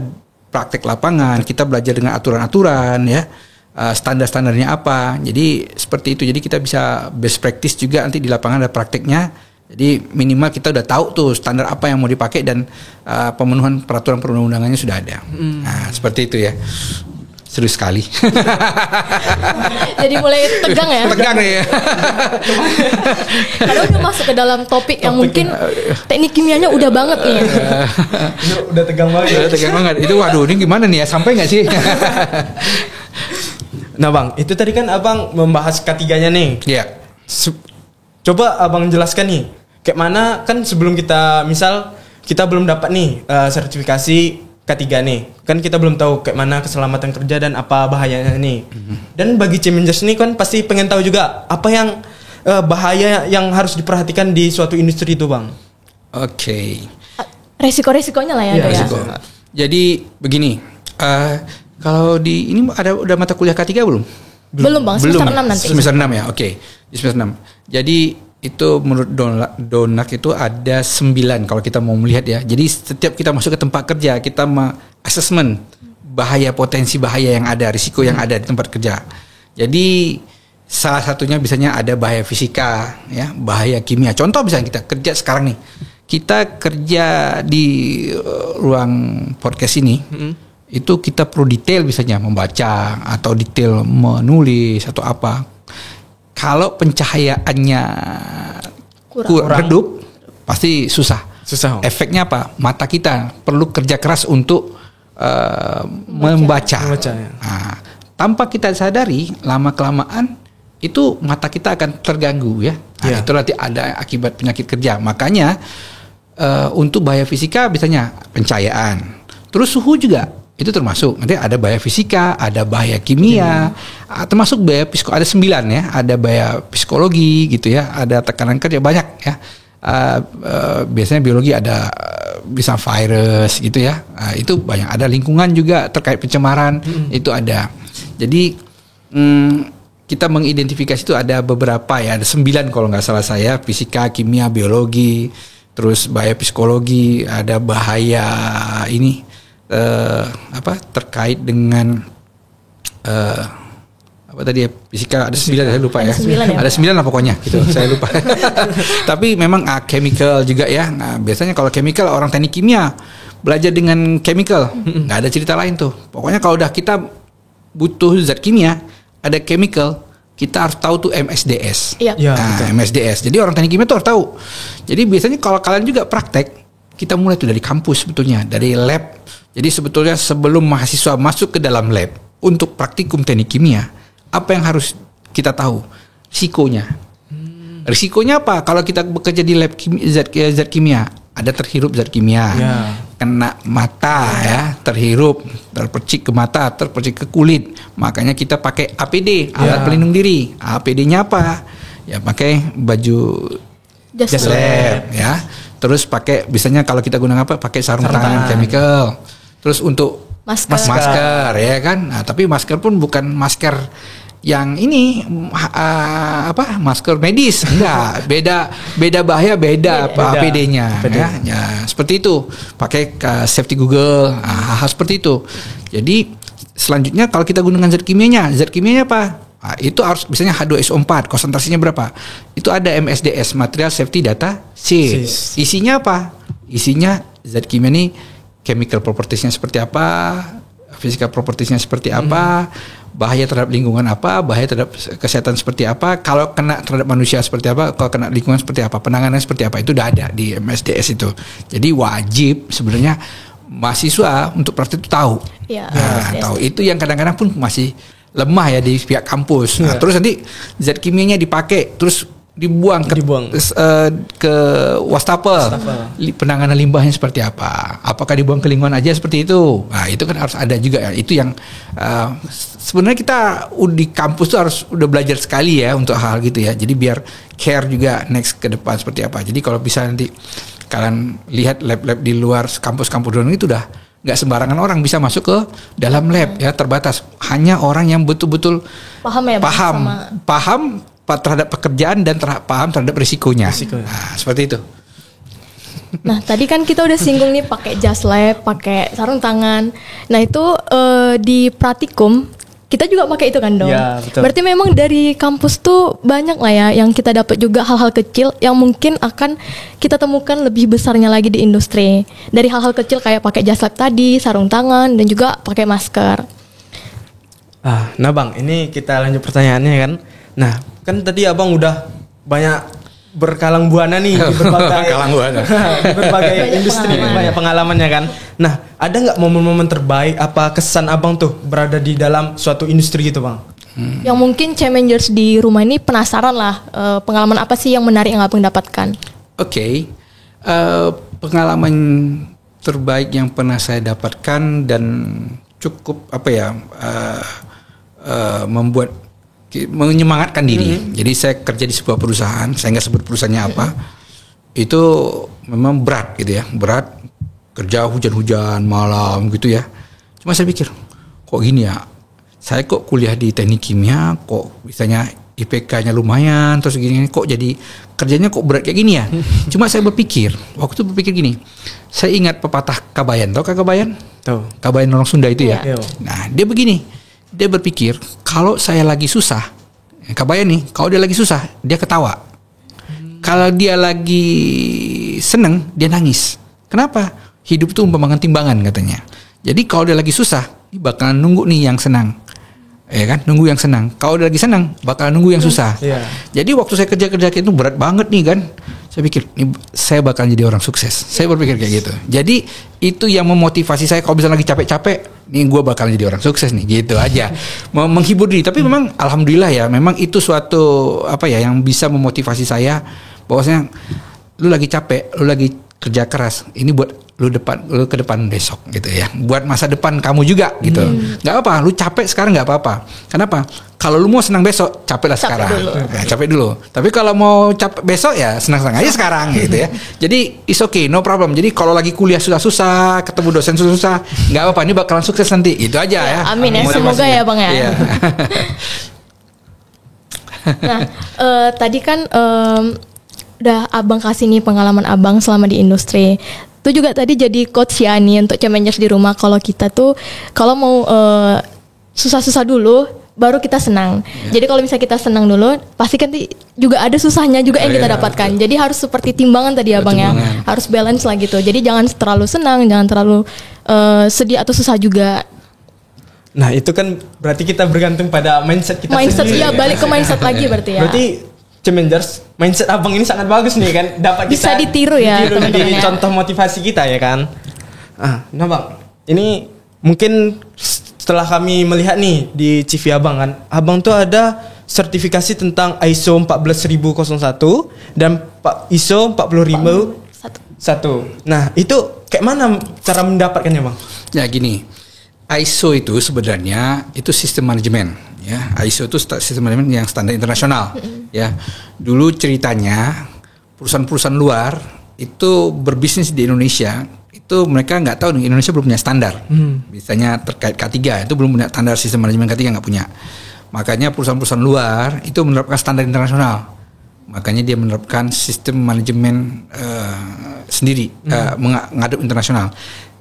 praktek lapangan, kita belajar dengan aturan-aturan ya, standar-standarnya apa, jadi seperti itu, jadi kita bisa best practice juga nanti di lapangan ada prakteknya, jadi minimal kita udah tahu tuh standar apa yang mau dipakai dan pemenuhan peraturan perundang-undangannya sudah ada. Nah seperti itu ya. Seru sekali. Jadi mulai tegang ya? Tegang ya. Karena udah masuk ke dalam topik yang mungkin teknik kimianya udah banget nih. Udah tegang banget. Udah tegang banget. Itu waduh ini gimana nih ya? Sampai nggak sih? Nah Bang, itu tadi kan Abang membahas K3-nya nih. Iya. Coba Abang jelaskan nih, kayak mana kan sebelum kita misal kita belum dapat nih sertifikasi K3 nih, kan kita belum tahu kayak mana keselamatan kerja dan apa bahayanya nih. Dan bagi Challengers nih kan pasti pengen tahu juga apa yang bahaya yang harus diperhatikan di suatu industri itu Bang. Oke. Resiko-resikonya lah ya. Iya, Resiko. Jadi begini, kalau di ini udah mata kuliah K3 belum? Belum Bang, semester 6 nanti. Semester 6 ya, oke. Di semester 6. Jadi itu menurut Donak itu ada 9 kalau kita mau melihat ya. Jadi setiap kita masuk ke tempat kerja kita assessment bahaya, potensi bahaya yang ada, risiko yang ada di tempat kerja. Jadi salah satunya biasanya ada bahaya fisika ya, bahaya kimia. Contoh misalnya kita kerja sekarang nih. Kita kerja di ruang podcast ini. Itu kita perlu detail misalnya membaca atau detail menulis atau apa. Kalau pencahayaannya kurang redup, pasti susah. Efeknya apa? Mata kita perlu kerja keras untuk membaca. Ya. Nah, tanpa kita sadari, lama-kelamaan itu mata kita akan terganggu ya. Nah, itu nanti ada akibat penyakit kerja. Makanya untuk bahaya fisika biasanya pencahayaan. Terus suhu juga. Itu termasuk, nanti ada bahaya fisika, ada bahaya kimia, termasuk bahaya ada 9 ya, ada bahaya psikologi gitu ya, ada tekanan kerja banyak ya. Biasanya biologi ada bisa virus gitu ya, itu banyak. Ada lingkungan juga terkait pencemaran, itu ada. Jadi kita mengidentifikasi itu ada beberapa ya, ada 9 kalau nggak salah saya, fisika, kimia, biologi, terus bahaya psikologi, ada bahaya ini. Terkait dengan apa tadi ya, fisika ada 9 saya lupa ya. Ada 9 lah pokoknya gitu. Saya lupa. Tapi memang chemical juga ya. Nah, biasanya kalau chemical orang teknik kimia belajar dengan chemical, nggak ada cerita lain tuh. Pokoknya kalau udah kita butuh zat kimia, ada chemical, kita harus tahu tuh MSDS. Iya. Nah, MSDS. Jadi orang teknik kimia tuh harus tahu. Jadi biasanya kalau kalian juga praktek, kita mulai tuh dari kampus sebetulnya, dari lab. Jadi sebetulnya sebelum mahasiswa masuk ke dalam lab untuk praktikum teknik kimia, apa yang harus kita tahu? Risikonya. Risikonya apa? Kalau kita bekerja di lab zat kimia, ada terhirup zat kimia, kena mata ya, terhirup, terpercik ke mata, terpercik ke kulit. Makanya kita pakai APD, alat pelindung diri. APD-nya apa? Ya pakai baju jas lab ya. Terus pakai biasanya kalau kita gunakan apa? Pakai sarung tangan chemical. Terus untuk masker ya kan. Nah, tapi masker pun bukan masker yang ini masker medis, enggak, beda bahaya, beda APD-nya ya, seperti itu. Pakai safety Google, hal seperti itu. Jadi selanjutnya kalau kita gunakan zat kimianya apa? Nah, itu harus misalnya H2SO4, konsentrasinya berapa? Itu ada MSDS, Material Safety Data Sheet. Isinya apa? Isinya zat kimia ini chemical properties-nya seperti apa, physical properties-nya seperti apa, bahaya terhadap lingkungan apa, bahaya terhadap kesehatan seperti apa, kalau kena terhadap manusia seperti apa, kalau kena lingkungan seperti apa, penanganan seperti apa, itu udah ada di MSDS itu. Jadi wajib sebenarnya mahasiswa untuk praktik itu tahu. Tahu itu yang kadang-kadang pun masih lemah ya di pihak kampus. Nah, terus nanti zat kimianya dipakai, terus dibuang ke wastafel. Penanganan limbahnya seperti apa? Apakah dibuang ke lingkungan aja seperti itu? Nah, itu kan harus ada juga ya. Itu yang sebenarnya kita di kampus tuh harus udah belajar sekali ya untuk hal gitu ya. Jadi biar care juga next ke depan seperti apa. Jadi kalau bisa nanti kalian lihat lab-lab di luar kampus-kampus doang itu udah nggak sembarangan orang bisa masuk ke dalam lab ya, terbatas. Hanya orang yang betul-betul paham terhadap pekerjaan dan paham terhadap risikonya. Nah, seperti itu. Nah, tadi kan kita udah singgung nih pakai jas lab, pakai sarung tangan. Nah, itu di praktikum kita juga pakai itu kan dong. Ya, betul. Berarti memang dari kampus tuh banyak lah ya yang kita dapat juga hal-hal kecil yang mungkin akan kita temukan lebih besarnya lagi di industri. Dari hal-hal kecil kayak pakai jas lab tadi, sarung tangan dan juga pakai masker. Nah Bang, ini kita lanjut pertanyaannya kan. Nah, kan tadi Abang udah banyak berkalang buana nih di berbagai industri, banyak pengalamannya kan. Nah, ada nggak momen-momen terbaik apa kesan Abang tuh berada di dalam suatu industri gitu Bang? Yang mungkin challengers di rumah ini penasaran lah, pengalaman apa sih yang menarik yang Abang dapatkan? Oke. Pengalaman terbaik yang pernah saya dapatkan dan cukup menyemangatkan diri. Jadi saya kerja di sebuah perusahaan, saya nggak sebut perusahaannya apa. Itu memang berat gitu ya, berat, kerja hujan-hujan malam gitu ya. Cuma saya pikir, kok gini ya, saya kok kuliah di teknik kimia, kok misalnya IPK-nya lumayan, terus gini, kok jadi kerjanya kok berat kayak gini ya. Cuma saya berpikir, waktu itu berpikir gini, saya ingat pepatah Kabayan, tau Kabayan? Tahu. Kabayan orang Sunda itu ya. Nah, dia begini. Dia berpikir kalau saya lagi susah, Kabayan nih, kalau dia lagi susah dia ketawa, kalau dia lagi seneng dia nangis. Kenapa? Hidup itu umpamakan timbangan katanya. Jadi kalau dia lagi susah, dia bakalan nunggu nih yang senang, ya kan? Nunggu yang senang. Kalau dia lagi senang, bakalan nunggu yang susah. Jadi waktu saya kerja itu berat banget nih kan. Saya pikir, saya bakal jadi orang sukses. Saya berpikir kayak gitu. Jadi itu yang memotivasi saya kalau misalnya lagi capek-capek, nih gue bakal jadi orang sukses nih, gitu aja. Menghibur diri. Tapi memang alhamdulillah ya, memang itu suatu yang bisa memotivasi saya bahwasanya lu lagi capek, lu lagi kerja keras. Ini buat lu ke depan besok gitu ya. Buat masa depan kamu juga gitu. Nggak apa-apa, lu capek sekarang nggak apa-apa. Kenapa? Kalau lu mau senang besok, capeklah sekarang. Capek dulu. Tapi kalau mau capek besok ya senang-senang aja sekarang gitu ya. Jadi it's okay, no problem. Jadi kalau lagi kuliah susah-susah, ketemu dosen susah-susah, nggak apa-apa, ini bakalan sukses nanti. Itu aja ya. Amin ya, semoga ya Bang ya. Iya. Nah, tadi kan udah Abang kasih nih pengalaman Abang selama di industri. Itu juga tadi jadi coach ya nih untuk challengers di rumah. Kalau kita tuh kalau mau susah-susah dulu baru kita senang. Jadi kalau misalnya kita senang dulu, pasti kan juga ada susahnya juga yang kita dapatkan. Jadi harus seperti timbangan tadi Abang ya. Harus balance lah gitu. Jadi jangan terlalu senang, jangan terlalu sedih atau susah juga. Nah, itu kan berarti kita bergantung pada mindset kita sendiri. Iya, balik ke mindset lagi berarti ya. Berarti challengers, mindset Abang ini sangat bagus nih kan, dapat bisa kita ditiru ya teman-teman jadi contoh motivasi kita ya kan. Nah Bang, ini mungkin setelah kami melihat nih di CV Abang kan, Abang tuh ada sertifikasi tentang ISO 14001 dan ISO 45001. Nah, itu kayak mana cara mendapatkannya Bang? Ya gini, ISO itu sebenarnya itu sistem manajemen ya. ISO itu sistem manajemen yang standar internasional ya. Dulu ceritanya perusahaan-perusahaan luar itu berbisnis di Indonesia, itu mereka nggak tahu nih, Indonesia belum punya standar. Misalnya terkait K3 itu belum punya standar sistem manajemen K3, nggak punya. Makanya perusahaan-perusahaan luar itu menerapkan standar internasional. Makanya dia menerapkan sistem manajemen sendiri, menghadap internasional.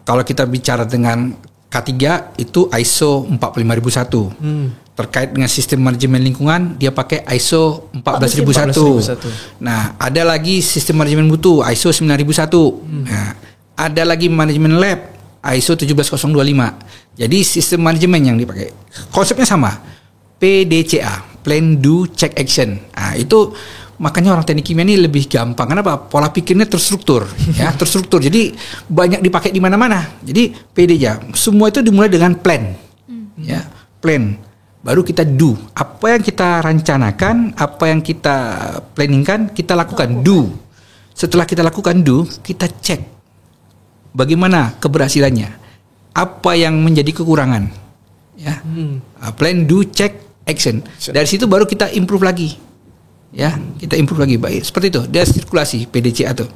Kalau kita bicara dengan K3 itu ISO 45001. Terkait dengan sistem manajemen lingkungan, dia pakai ISO 14001. Nah, ada lagi sistem manajemen mutu ISO 9001. Nah, ada lagi manajemen lab ISO 17025. Jadi sistem manajemen yang dipakai konsepnya sama. PDCA, Plan Do Check Action. Nah, itu makanya orang teknik kimia ini lebih gampang. Kenapa? Pola pikirnya terstruktur, ya, terstruktur. Jadi banyak dipakai di mana-mana. Jadi PDCA, semua itu dimulai dengan plan. Ya, plan. Baru kita do. Apa yang kita rencanakan, apa yang kita planningkan, kita lakukan. Do. Setelah kita lakukan do, kita cek bagaimana keberhasilannya, apa yang menjadi kekurangan. Ya, plan, do, check, action. Dari situ baru kita improve lagi. Ya, kita improve lagi. Baik, seperti itu. Dia sirkulasi PDCA tuh.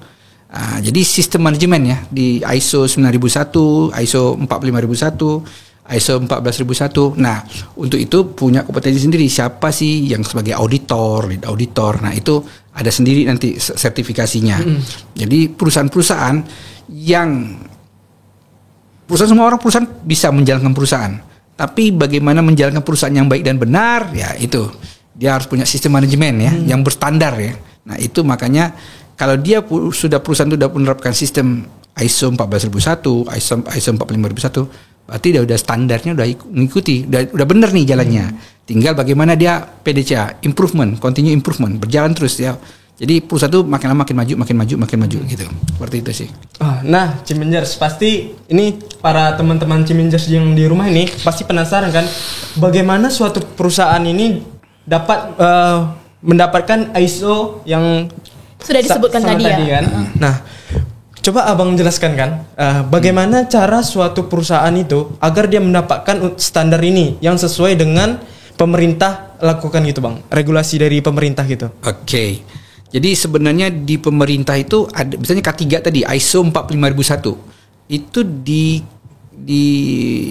Jadi sistem manajemen ya di ISO 9001, ISO 45001, ISO 14001. Nah, untuk itu punya kompetensi sendiri. Siapa sih yang sebagai auditor, lead auditor. Nah, itu ada sendiri nanti sertifikasinya. Jadi perusahaan-perusahaan semua orang perusahaan bisa menjalankan perusahaan. Tapi bagaimana menjalankan perusahaan yang baik dan benar, ya itu. Dia harus punya sistem manajemen ya, yang berstandar ya. Nah, itu makanya kalau dia perusahaan itu sudah menerapkan sistem ISO 14001, ISO 45001, berarti dia udah standarnya udah mengikuti, udah benar nih jalannya. Tinggal bagaimana dia PDCA, improvement, continue improvement, berjalan terus ya. Jadi perusahaan itu makin lama makin maju gitu. Seperti itu sih. Nah, Cimengers, pasti ini para teman-teman Cimengers yang di rumah ini pasti penasaran kan, bagaimana suatu perusahaan ini dapat mendapatkan ISO yang sudah disebutkan tadi ya. Kan? Nah, coba abang jelaskan kan, bagaimana cara suatu perusahaan itu agar dia mendapatkan standar ini yang sesuai dengan pemerintah lakukan gitu bang, regulasi dari pemerintah gitu. Oke. Jadi sebenarnya di pemerintah itu ada, misalnya K3 tadi ISO 45001 itu di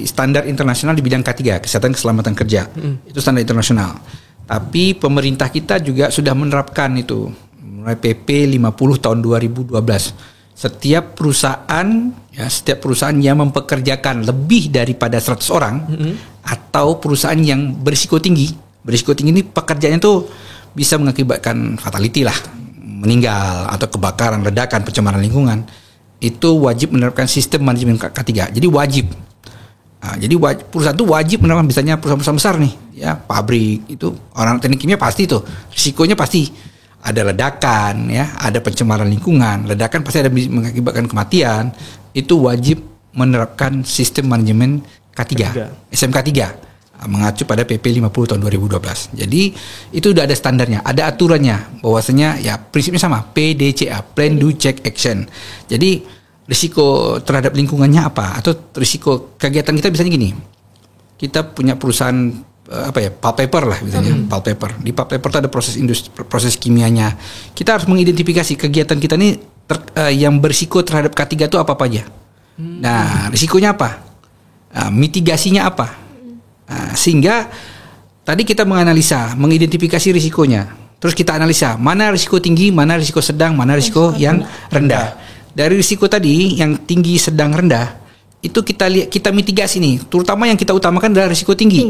standar internasional di bidang K3, kesehatan keselamatan kerja. Itu standar internasional. Tapi pemerintah kita juga sudah menerapkan itu mulai PP 50 tahun 2012. Setiap perusahaan yang mempekerjakan lebih daripada 100 orang atau perusahaan yang berisiko tinggi ini pekerjaannya tuh bisa mengakibatkan fatality lah, meninggal atau kebakaran, ledakan, pencemaran lingkungan, itu wajib menerapkan sistem manajemen K3. Jadi wajib. Jadi perusahaan itu wajib menerapkan, misalnya perusahaan besar nih, ya pabrik itu orang teknik kimia pasti tuh risikonya pasti ada ledakan, ya ada pencemaran lingkungan, ledakan pasti ada mengakibatkan kematian, itu wajib menerapkan sistem manajemen K3. SMK 3 mengacu pada PP 50 tahun 2012. Jadi itu udah ada standarnya, ada aturannya, bahwasanya ya prinsipnya sama, PDCA, Plan Do Check Action. Jadi risiko terhadap lingkungannya apa, atau risiko kegiatan kita misalnya gini, kita punya perusahaan pulp paper lah misalnya, pulp paper. Di pulp paper itu ada proses kimianya. Kita harus mengidentifikasi kegiatan kita ini yang berisiko terhadap K3 itu apa aja. Nah, risikonya apa? Mitigasinya apa? Sehingga tadi kita mengidentifikasi risikonya. Terus kita analisa mana risiko tinggi, mana risiko sedang, mana risiko yang rendah. Dari risiko tadi yang tinggi, sedang, rendah, itu kita mitigasi nih. Terutama yang kita utamakan adalah risiko tinggi.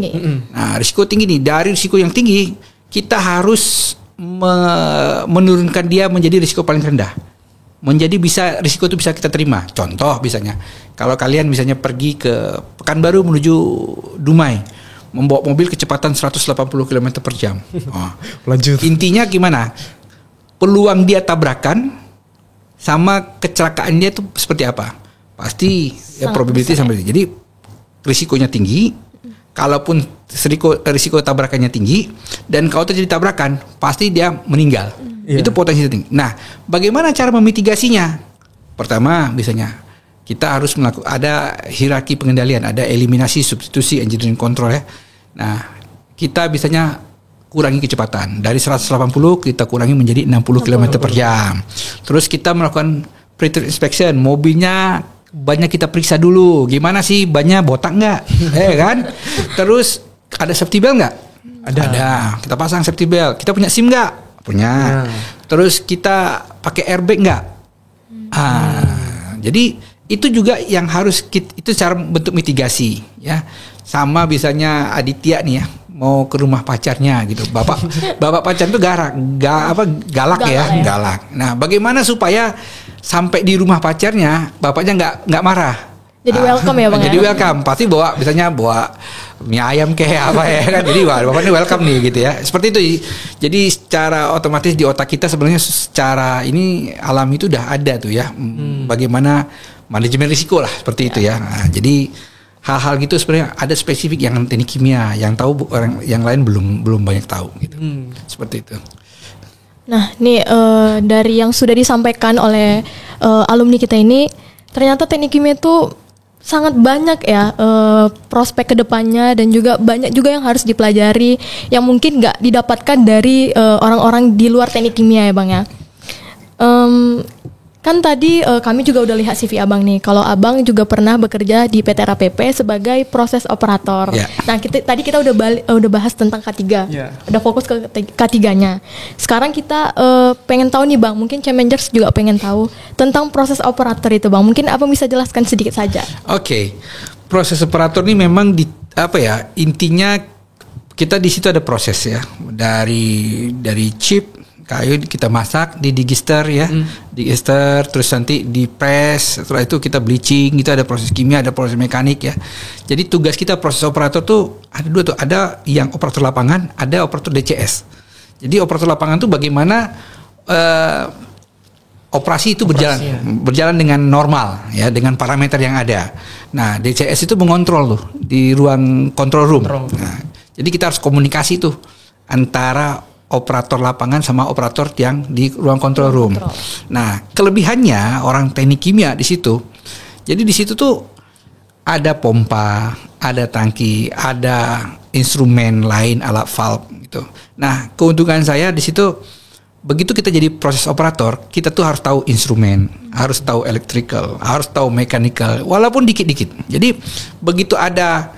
Nah, risiko tinggi nih, dari risiko yang tinggi kita harus menurunkan dia menjadi risiko paling rendah. Menjadi risiko itu bisa kita terima. Contoh misalnya, kalau kalian misalnya pergi ke Pekanbaru menuju Dumai, membawa mobil kecepatan 180 km per jam. Lanjut. Intinya gimana? Peluang dia tabrakan sama kecelakaan dia itu seperti apa? Pasti ya probability sampai. Jadi risikonya tinggi. Kalaupun risiko tabrakannya tinggi, dan kalau terjadi tabrakan, pasti dia meninggal. Itu potensi tinggi. Nah, bagaimana cara memitigasinya? Pertama, misalnya kita harus melakukan, ada hierarki pengendalian, ada eliminasi, substitusi, engineering control ya. Nah, kita biasanya kurangi kecepatan. Dari 180 kita kurangi menjadi 60 km per jam. Terus kita melakukan pre-trip inspection, mobilnya bannya kita periksa dulu, gimana sih bannya botak nggak, kan? Terus ada safety belt nggak? Ada. Kita pasang safety belt. Kita punya SIM nggak? Punya. Terus kita pakai airbag nggak? Jadi itu juga yang harus itu cara bentuk mitigasi, ya. Sama biasanya Aditya nih ya, mau ke rumah pacarnya gitu. Bapak pacar itu galak ya, galak. Nah, bagaimana supaya sampai di rumah pacarnya bapaknya nggak marah? Jadi welcome ya Bang. Jadi welcome, pasti bawa mie ayam kayak apa ya kan. Jadi bapaknya welcome nih gitu ya. Seperti itu. Jadi secara otomatis di otak kita sebenarnya secara ini alami itu udah ada tuh ya. Bagaimana manajemen risiko lah seperti itu ya. Nah, jadi hal-hal gitu sebenarnya ada spesifik yang teknik kimia yang tahu orang yang lain belum banyak tahu gitu. Seperti itu. Nah, nih dari yang sudah disampaikan oleh alumni kita ini, ternyata teknik kimia itu sangat banyak ya prospek kedepannya dan juga banyak juga yang harus dipelajari yang mungkin nggak didapatkan dari orang-orang di luar teknik kimia ya Bang ya. Kan tadi kami juga udah lihat CV Abang nih. Kalau Abang juga pernah bekerja di PT RAPP sebagai proses operator. Yeah. Nah, tadi kita udah bahas tentang K3. Yeah. Udah fokus ke K3-nya. Sekarang kita pengen tahu nih Bang, mungkin Challengers juga pengen tahu tentang proses operator itu Bang. Mungkin Abang bisa jelaskan sedikit saja. Oke. Proses operator ini memang intinya kita di situ ada proses ya. Dari chip kayu kita masak di digister ya, digister terus nanti di press, setelah itu kita bleaching, itu ada proses kimia, ada proses mekanik ya. Jadi tugas kita proses operator tuh ada dua tuh, ada yang operator lapangan, ada operator DCS. Jadi operator lapangan tuh bagaimana operasi itu berjalan dengan normal ya, dengan parameter yang ada. Nah, DCS itu mengontrol tuh di ruang control room. Nah, jadi kita harus komunikasi tuh antara operator lapangan sama operator yang di ruang control room. Nah, kelebihannya orang teknik kimia di situ. Jadi di situ tuh ada pompa, ada tangki, ada instrumen lain, alat valve gitu. Nah, keuntungan saya di situ begitu kita jadi proses operator, kita tuh harus tahu instrumen, harus tahu electrical, harus tahu mechanical, walaupun dikit-dikit. Jadi begitu ada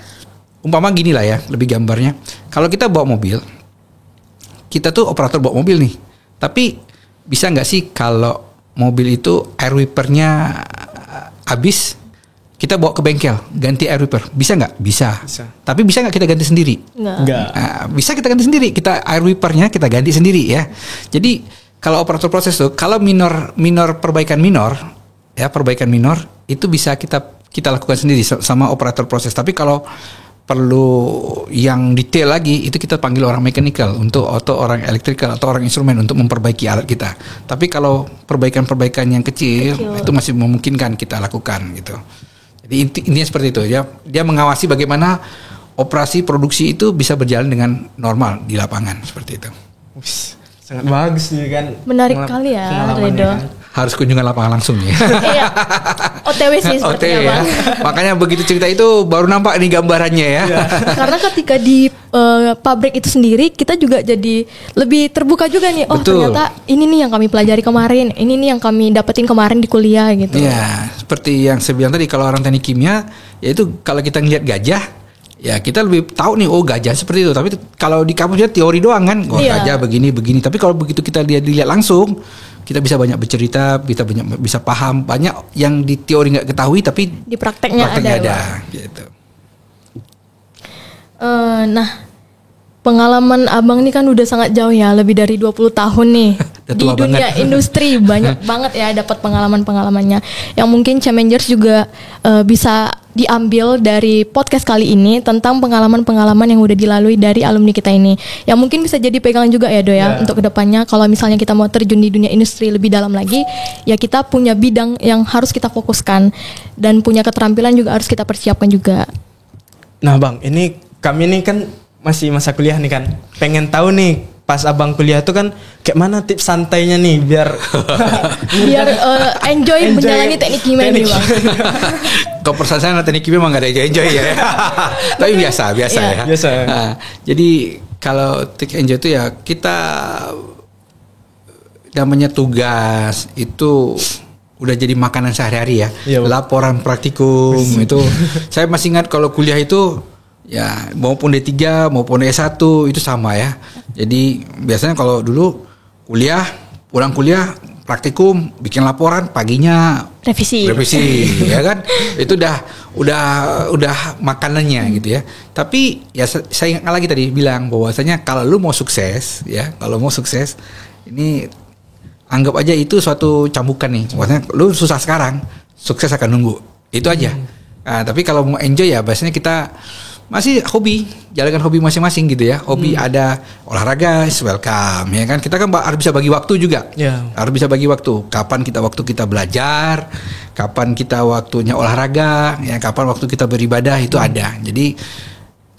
umpama gini lah ya, lebih gambarnya. Kalau kita bawa mobil, kita tuh operator bawa mobil nih, tapi bisa nggak sih kalau mobil itu air wipernya habis, kita bawa ke bengkel ganti air wiper, bisa nggak? Bisa. Tapi bisa nggak kita ganti sendiri? Nggak. Bisa kita ganti sendiri, kita air wipernya kita ganti sendiri ya. Jadi kalau operator proses tuh, kalau minor perbaikan minor itu bisa kita lakukan sendiri sama operator proses. Tapi kalau perlu yang detail lagi itu kita panggil orang mechanical atau orang electrical atau orang instrumen untuk memperbaiki alat kita. Tapi kalau perbaikan yang kecil itu masih memungkinkan kita lakukan gitu. Jadi intinya seperti itu ya. Dia mengawasi bagaimana operasi produksi itu bisa berjalan dengan normal di lapangan seperti itu. Sangat bagus nih kan. Menarik kali ya, Redo. Harus kunjungan lapangan langsung ya. Iya. OTW sih sepertinya ya. Makanya begitu cerita itu baru nampak nih gambarannya ya. Karena ketika di pabrik itu sendiri kita juga jadi lebih terbuka juga nih. Oh, betul. Ternyata ini nih yang kami pelajari kemarin, ini nih yang kami dapetin kemarin di kuliah gitu. Iya, seperti yang saya bilang tadi, kalau orang teknik kimia yaitu kalau kita ngeliat gajah, ya kita lebih tahu nih, oh gajah seperti itu. Tapi kalau di kampusnya teori doang kan, gajah begini. Tapi kalau begitu kita lihat langsung, kita bisa banyak bercerita, kita bisa paham banyak yang di teori nggak ketahui tapi di prakteknya ada. Gitu. Nah, pengalaman Abang ini kan udah sangat jauh ya, lebih dari 20 tahun nih di dunia industri, banyak banget ya dapat pengalamannya. Yang mungkin Challengers juga bisa diambil dari podcast kali ini tentang pengalaman-pengalaman yang udah dilalui dari alumni kita ini. Yang mungkin bisa jadi pegangan juga ya Doya untuk kedepannya kalau misalnya kita mau terjun di dunia industri lebih dalam lagi, ya kita punya bidang yang harus kita fokuskan dan punya keterampilan juga harus kita persiapkan juga. Nah Bang, kami ini kan masih masa kuliah nih kan, pengen tahu nih pas Abang kuliah tuh kan kayak mana tips santainya nih biar enjoy menjalani teknik kimia ini Bang. Kalau perasaan saya teknik kimia emang gak ada enjoy ya. Tapi biasa ya. Biasa. Nah, jadi Kalau take enjoy itu ya kita namanya tugas itu udah jadi makanan sehari-hari ya. Iya, Bu. Laporan praktikum itu saya masih ingat kalau kuliah itu ya maupun D3 maupun S1 itu sama ya. Jadi biasanya kalau dulu pulang kuliah praktikum, bikin laporan, paginya Revisi. ya kan? Itu udah makanannya gitu ya. Tapi ya saya ingat lagi tadi bilang bahwasanya kalau lu mau sukses ya, ini anggap aja itu suatu cambukan nih. Maksudnya lu susah sekarang, sukses akan nunggu. Itu aja. Nah, tapi kalau mau enjoy ya biasanya kita masih hobi, jalankan hobi masing-masing gitu ya. Hobi ada olahraga, is welcome ya kan. Kita kan harus bisa bagi waktu juga. Yeah. Harus bisa bagi waktu. Kapan waktu kita belajar, kapan kita waktunya olahraga, ya kapan waktu kita beribadah itu ada. Jadi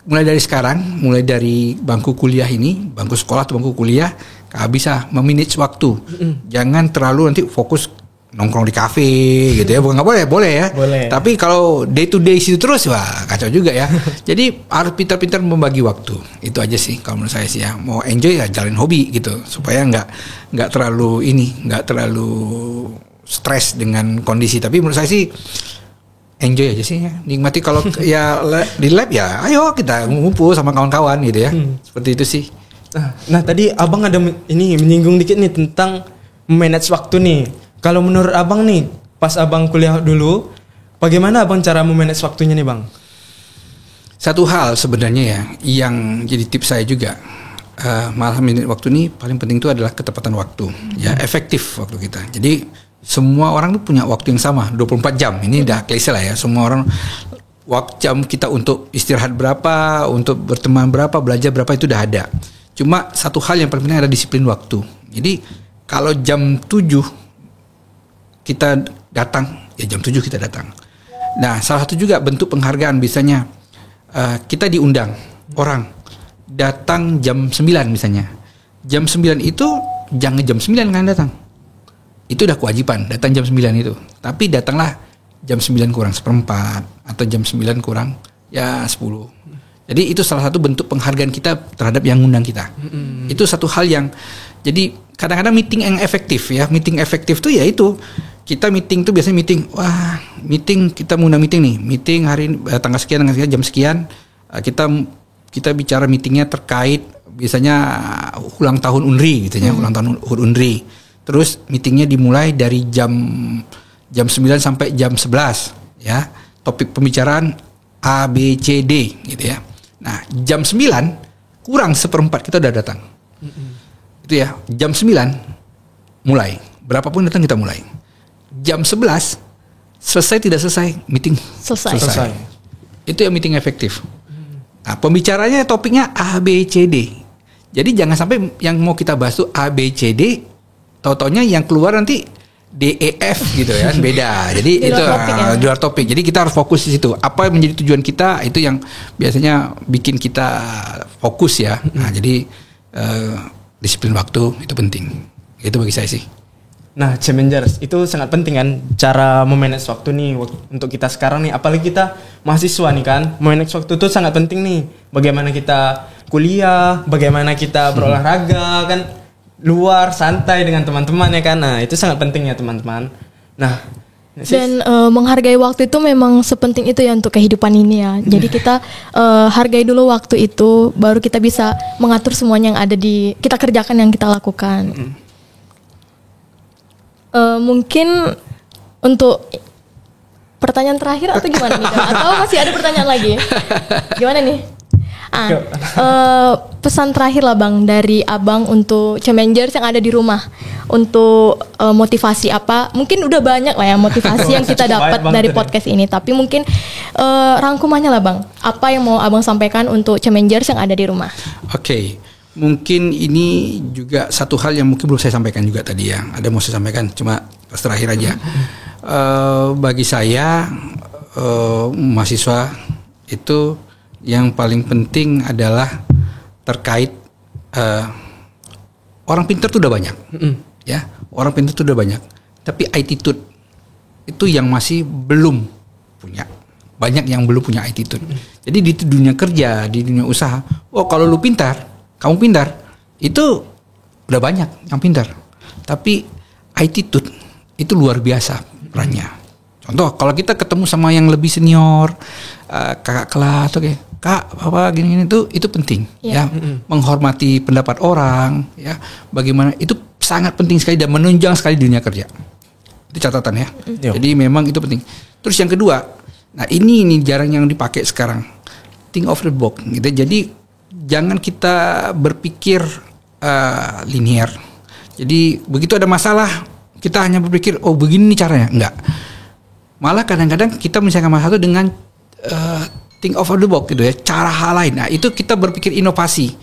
mulai dari sekarang, mulai dari bangku kuliah ini, bangku sekolah atau bangku kuliah, bisa memanage waktu. Jangan terlalu nanti fokus nongkrong di kafe gitu ya. Bukan nggak boleh ya. Boleh. Tapi kalau day to day situ terus wah kacau juga ya. Jadi harus pintar-pintar membagi waktu. Itu aja sih kalau menurut saya sih ya. Mau enjoy ya jalanin hobi gitu supaya nggak terlalu stres dengan kondisi. Tapi menurut saya sih enjoy aja sih ya. Nikmati kalau ya di lab ya ayo kita ngumpul sama kawan-kawan gitu ya. Seperti itu sih. Nah tadi abang ada menyinggung dikit nih tentang manage waktu nih. Kalau menurut abang nih, pas abang kuliah dulu, bagaimana abang cara memanage waktunya nih bang? Satu hal sebenarnya ya, yang jadi tips saya juga, malah manage waktu ini paling penting itu adalah ketepatan waktu, ya efektif waktu kita. Jadi semua orang tuh punya waktu yang sama, 24 jam. Ini udah klise lah ya, semua orang jam kita untuk istirahat berapa, untuk berteman berapa, belajar berapa itu udah ada. Cuma satu hal yang paling penting ada disiplin waktu. Jadi kalau jam 7 kita datang, ya jam 7 kita datang. Nah, salah satu juga bentuk penghargaan biasanya kita diundang orang datang jam 9 misalnya. Jam 9 itu jangan jam 9 kan datang. Itu udah kewajiban datang jam 9 itu. Tapi datanglah jam 9 kurang seperempat atau jam 9 kurang ya 10. Jadi itu salah satu bentuk penghargaan kita terhadap yang ngundang kita. Itu satu hal yang jadi kadang-kadang meeting yang efektif ya. Meeting efektif tuh ya itu kita meeting tuh biasanya meeting kita mengundang meeting nih. Meeting hari tanggal sekian jam sekian kita bicara meetingnya terkait biasanya ulang tahun UNRI gitu ya, ulang tahun UNRI. Terus meetingnya dimulai dari jam 9 sampai jam 11 ya. Topik pembicaraan A, B, C, D gitu ya. Nah, jam 9 kurang seperempat kita udah datang. Itu ya, jam 9 mulai. Berapapun datang kita mulai. Jam 11 selesai tidak selesai meeting Selesai. Itu yang meeting efektif. Nah, pembicaranya topiknya A, B, C, D. Jadi jangan sampai yang mau kita bahas tuh A, B, C, D, tau-taunya yang keluar nanti D, E, F gitu ya, beda. Jadi di itu luar di luar topik. Jadi kita harus fokus di situ. Apa yang menjadi tujuan kita itu yang biasanya bikin kita fokus ya. Nah, jadi disiplin waktu itu penting. Itu bagi saya sih. Nah, Challengers itu sangat penting kan cara memanage waktu nih untuk kita sekarang nih, apalagi kita mahasiswa nih kan. Memanage waktu itu sangat penting nih. Bagaimana kita kuliah, bagaimana kita berolahraga kan luar santai dengan teman-teman ya kan. Nah, itu sangat penting ya teman-teman. Nah, Dan menghargai waktu itu memang sepenting itu ya untuk kehidupan ini ya. Jadi kita hargai dulu waktu itu, baru kita bisa mengatur semuanya yang ada kita kerjakan yang kita lakukan. Mungkin untuk pertanyaan terakhir atau gimana nih? Atau masih ada pertanyaan lagi? Gimana nih? Pesan terakhir lah bang dari abang untuk Challengers yang ada di rumah untuk motivasi apa? Mungkin udah banyak lah ya motivasi yang kita dapat dari podcast ini. Tapi mungkin rangkumannya lah bang. Apa yang mau abang sampaikan untuk Challengers yang ada di rumah? Oke. Mungkin ini juga satu hal yang mungkin belum saya sampaikan juga tadi ya. Ada mau saya sampaikan, cuma pas terakhir aja. Bagi saya mahasiswa itu yang paling penting adalah terkait orang pintar tuh udah banyak, ya orang pintar tuh udah banyak. Tapi attitude itu yang masih belum punya. Banyak yang belum punya attitude. Jadi di dunia kerja, di dunia usaha, kalau lu pintar kamu pintar. Itu udah banyak yang pintar. Tapi attitude itu luar biasa perannya. Contoh, kalau kita ketemu sama yang lebih senior, kakak kelas, oke, kak, apa gini-gini itu penting, ya, menghormati pendapat orang, ya, bagaimana itu sangat penting sekali dan menunjang sekali di dunia kerja. Itu catatan ya. Jadi memang itu penting. Terus yang kedua, nah ini jarang yang dipakai sekarang, think of the box, gitu. Jadi jangan kita berpikir linear. Jadi begitu ada masalah, kita hanya berpikir, oh begini nih caranya, enggak. Malah kadang-kadang kita menyelesaikan masalah itu dengan think of the box gitu ya, cara hal lain. Nah, itu kita berpikir inovasi.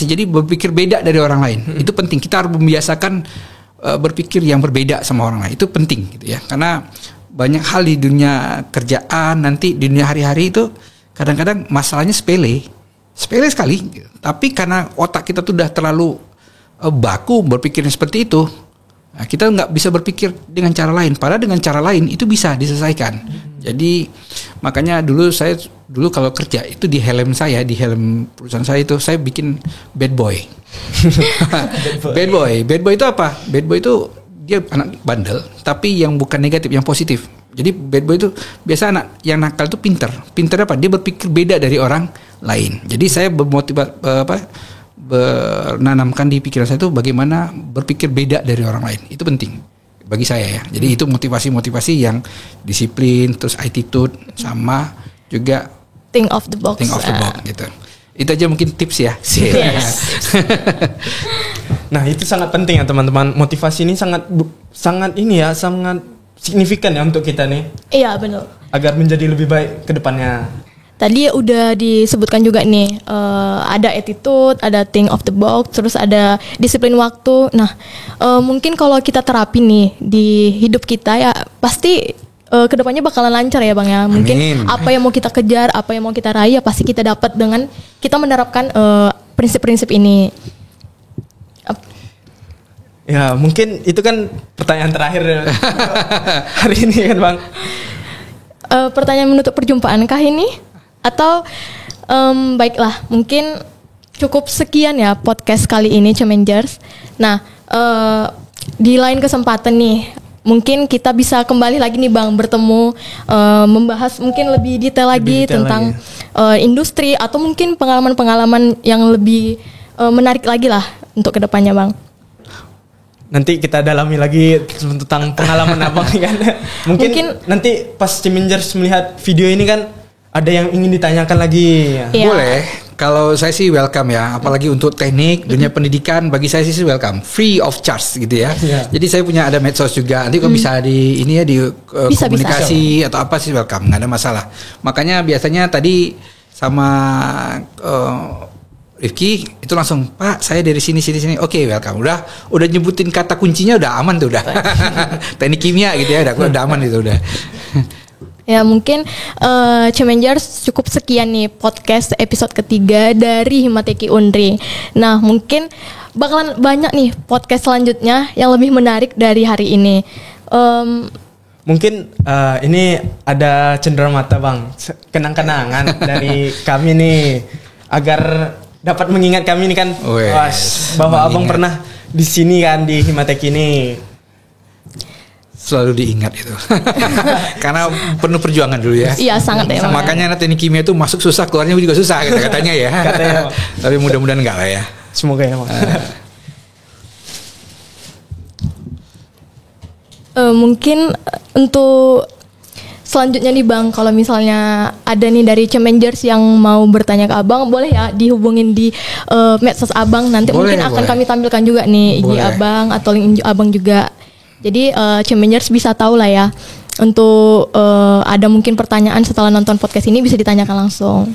Jadi berpikir beda dari orang lain. Itu penting. Kita harus membiasakan berpikir yang berbeda sama orang lain. Itu penting gitu ya. Karena banyak hal di dunia kerjaan, nanti di dunia hari-hari itu kadang-kadang masalahnya sepele sekali. Tapi karena otak kita tuh udah terlalu baku berpikirnya seperti itu, nah, kita nggak bisa berpikir dengan cara lain. Padahal dengan cara lain itu bisa diselesaikan. Jadi makanya dulu kalau kerja itu di helm perusahaan saya itu saya bikin bad boy. Bad boy itu apa? Bad boy itu dia anak bandel, tapi yang bukan negatif, yang positif. Jadi bad boy itu biasa anak yang nakal itu pintar. Pintar apa? Dia berpikir beda dari orang lain. Jadi saya menanamkan di pikiran saya itu bagaimana berpikir beda dari orang lain. Itu penting bagi saya ya. Jadi itu motivasi yang disiplin, terus attitude, sama juga think of the box gitu. Itu aja mungkin tips ya. Yes. Nah, itu sangat penting ya teman-teman. Motivasi ini sangat signifikan ya untuk kita nih. Iya, benar. Agar menjadi lebih baik ke depannya. Tadi udah disebutkan juga nih, ada attitude, ada think of the box, terus ada disiplin waktu. Nah, mungkin kalau kita terapin nih di hidup kita ya pasti kedepannya bakalan lancar ya Bang ya. Mungkin Amin. apa yang mau kita kejar, apa yang mau kita raih ya pasti kita dapat dengan kita menerapkan prinsip-prinsip ini. Ya, mungkin itu kan pertanyaan terakhir hari ini kan Bang. Pertanyaan menutup perjumpaan kah ini? Atau baiklah, mungkin cukup sekian ya podcast kali ini Chemengers. Nah, di lain kesempatan nih, mungkin kita bisa kembali lagi nih Bang, bertemu, membahas mungkin lebih detail lagi tentang industri atau mungkin pengalaman-pengalaman yang lebih menarik lagi lah untuk kedepannya Bang. Nanti kita dalami lagi tentang pengalaman Abang nih kan. Mungkin nanti pas Chemengers melihat video ini kan ada yang ingin ditanyakan lagi. Iya. Boleh. Kalau saya sih welcome ya, apalagi untuk teknik dunia pendidikan bagi saya sih welcome, free of charge gitu ya. Yeah. Jadi saya punya ada medsos juga. Nanti kalau bisa di ini ya di komunikasi atau apa sih welcome, nggak ada masalah. Makanya biasanya tadi sama Rifki itu langsung, Pak saya dari sini. Oke, welcome. Udah nyebutin kata kuncinya udah aman tuh udah. Teknik kimia gitu ya, udah aman itu udah. Ya mungkin Chemengers cukup sekian nih podcast episode ketiga dari Himateki Unri. Nah mungkin bakalan banyak nih podcast selanjutnya yang lebih menarik dari hari ini. Mungkin ini ada cenderamata Bang, kenang-kenangan dari kami nih agar dapat mengingat kami ini kan bahwa Abang pernah di sini kan di Himateki ini. Selalu diingat itu. Karena penuh perjuangan dulu ya. Iya sangat ya. Makanya teknik kimia itu masuk susah, keluarnya juga susah katanya ya. Katanya. Tapi mudah-mudahan enggak lah ya. Semoga ya Bang. Mungkin untuk selanjutnya nih Bang, kalau misalnya ada nih dari Chemengers yang mau bertanya ke Abang, boleh ya dihubungin di medsos Abang. Nanti mungkin akan kami tampilkan juga nih IG Abang atau link Abang juga. Jadi Chemengers bisa tahu lah ya, untuk ada mungkin pertanyaan setelah nonton podcast ini bisa ditanyakan langsung.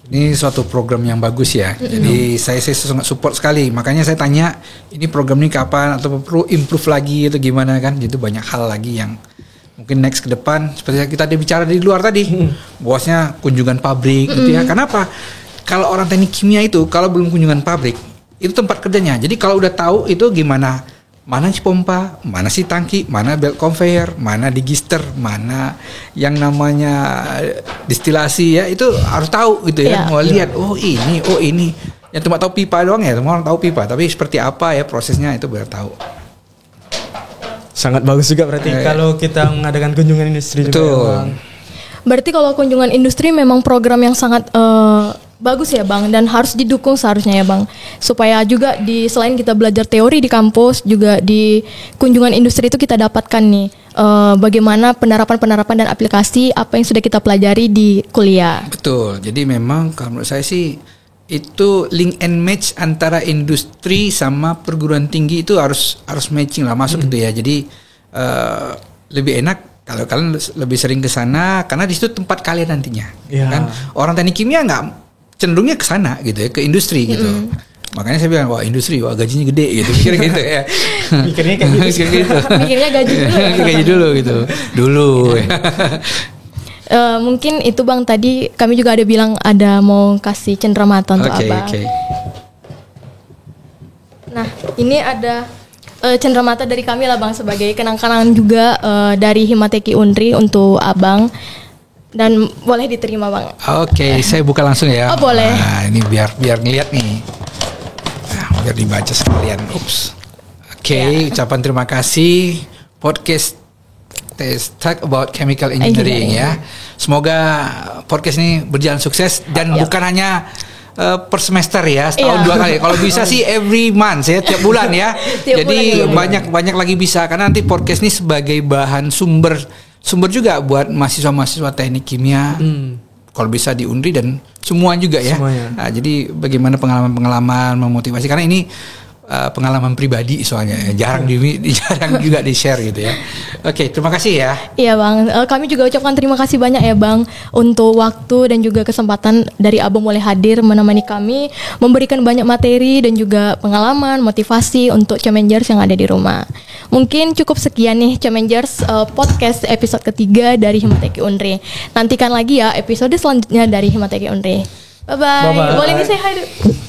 Ini suatu program yang bagus ya. Jadi saya sangat support sekali. Makanya saya tanya, ini program ini kapan atau perlu improve lagi atau gimana kan? Itu banyak hal lagi yang mungkin next ke depan. Seperti yang kita bicara di luar tadi, bosnya kunjungan pabrik gitu ya. Kenapa? Kalau orang teknik kimia itu kalau belum kunjungan pabrik itu tempat kerjanya. Jadi kalau udah tahu itu gimana mana si pompa, mana si tangki, mana belt conveyor, mana digister, mana yang namanya distilasi ya, itu harus tahu gitu ya. Mau lihat oh ini. Yang cuma tahu pipa doang ya, semua orang tahu pipa, tapi seperti apa ya prosesnya itu biar tahu. Sangat bagus juga berarti kalau kita mengadakan kunjungan industri juga. Betul. Berarti kalau kunjungan industri memang program yang sangat bagus ya Bang, dan harus didukung seharusnya ya Bang, supaya juga selain kita belajar teori di kampus, juga di kunjungan industri itu kita dapatkan nih bagaimana penerapan dan aplikasi apa yang sudah kita pelajari di kuliah. Betul. Jadi memang kalau menurut saya sih itu link and match antara industri sama perguruan tinggi itu harus matching lah, masuk gitu ya. Jadi lebih enak kalau kalian lebih sering ke sana karena di situ tempat kalian nantinya. Kan orang teknik kimia nggak cenderungnya ke sana gitu ya, ke industri gitu. Makanya saya bilang wah industri, wah gajinya gede gitu, mikirnya gitu ya. Mikirnya kayak gitu. Mikirnya gaji dulu. Gaji dulu gitu. Dulu. Mungkin itu Bang, tadi kami juga ada bilang ada mau kasih cenderamata untuk Abang. Nah, ini ada cenderamata dari kami lah Bang, sebagai kenang-kenangan juga dari Himateki Unri untuk Abang. Dan boleh diterima Bang. Oke, saya buka langsung ya. Oh boleh. Nah, ini biar ngeliat nih. Nah, biar dibaca sekalian. Ups. Oke, ucapan terima kasih podcast Talk About Chemical Engineering ya. Semoga podcast ini berjalan sukses dan bukan hanya per semester ya, setahun 2 kali. Kalau bisa sih every month ya, tiap bulan ya. Jadi banyak lagi bisa, karena nanti podcast ini sebagai bahan sumber juga buat mahasiswa teknik kimia. Kalau bisa di Unri dan semua juga ya. Nah, jadi bagaimana pengalaman memotivasi, karena ini pengalaman pribadi soalnya jarang juga di-share gitu ya. Oke, terima kasih ya. Iya Bang, kami juga ucapkan terima kasih banyak ya Bang untuk waktu dan juga kesempatan dari Abang boleh hadir menemani kami, memberikan banyak materi dan juga pengalaman, motivasi untuk Chemengers yang ada di rumah. Mungkin cukup sekian nih Chemengers podcast episode ketiga dari Himateki Unri. Nantikan lagi ya episode selanjutnya dari Himateki Unri. Bye-bye. Boleh nih say hi dulu.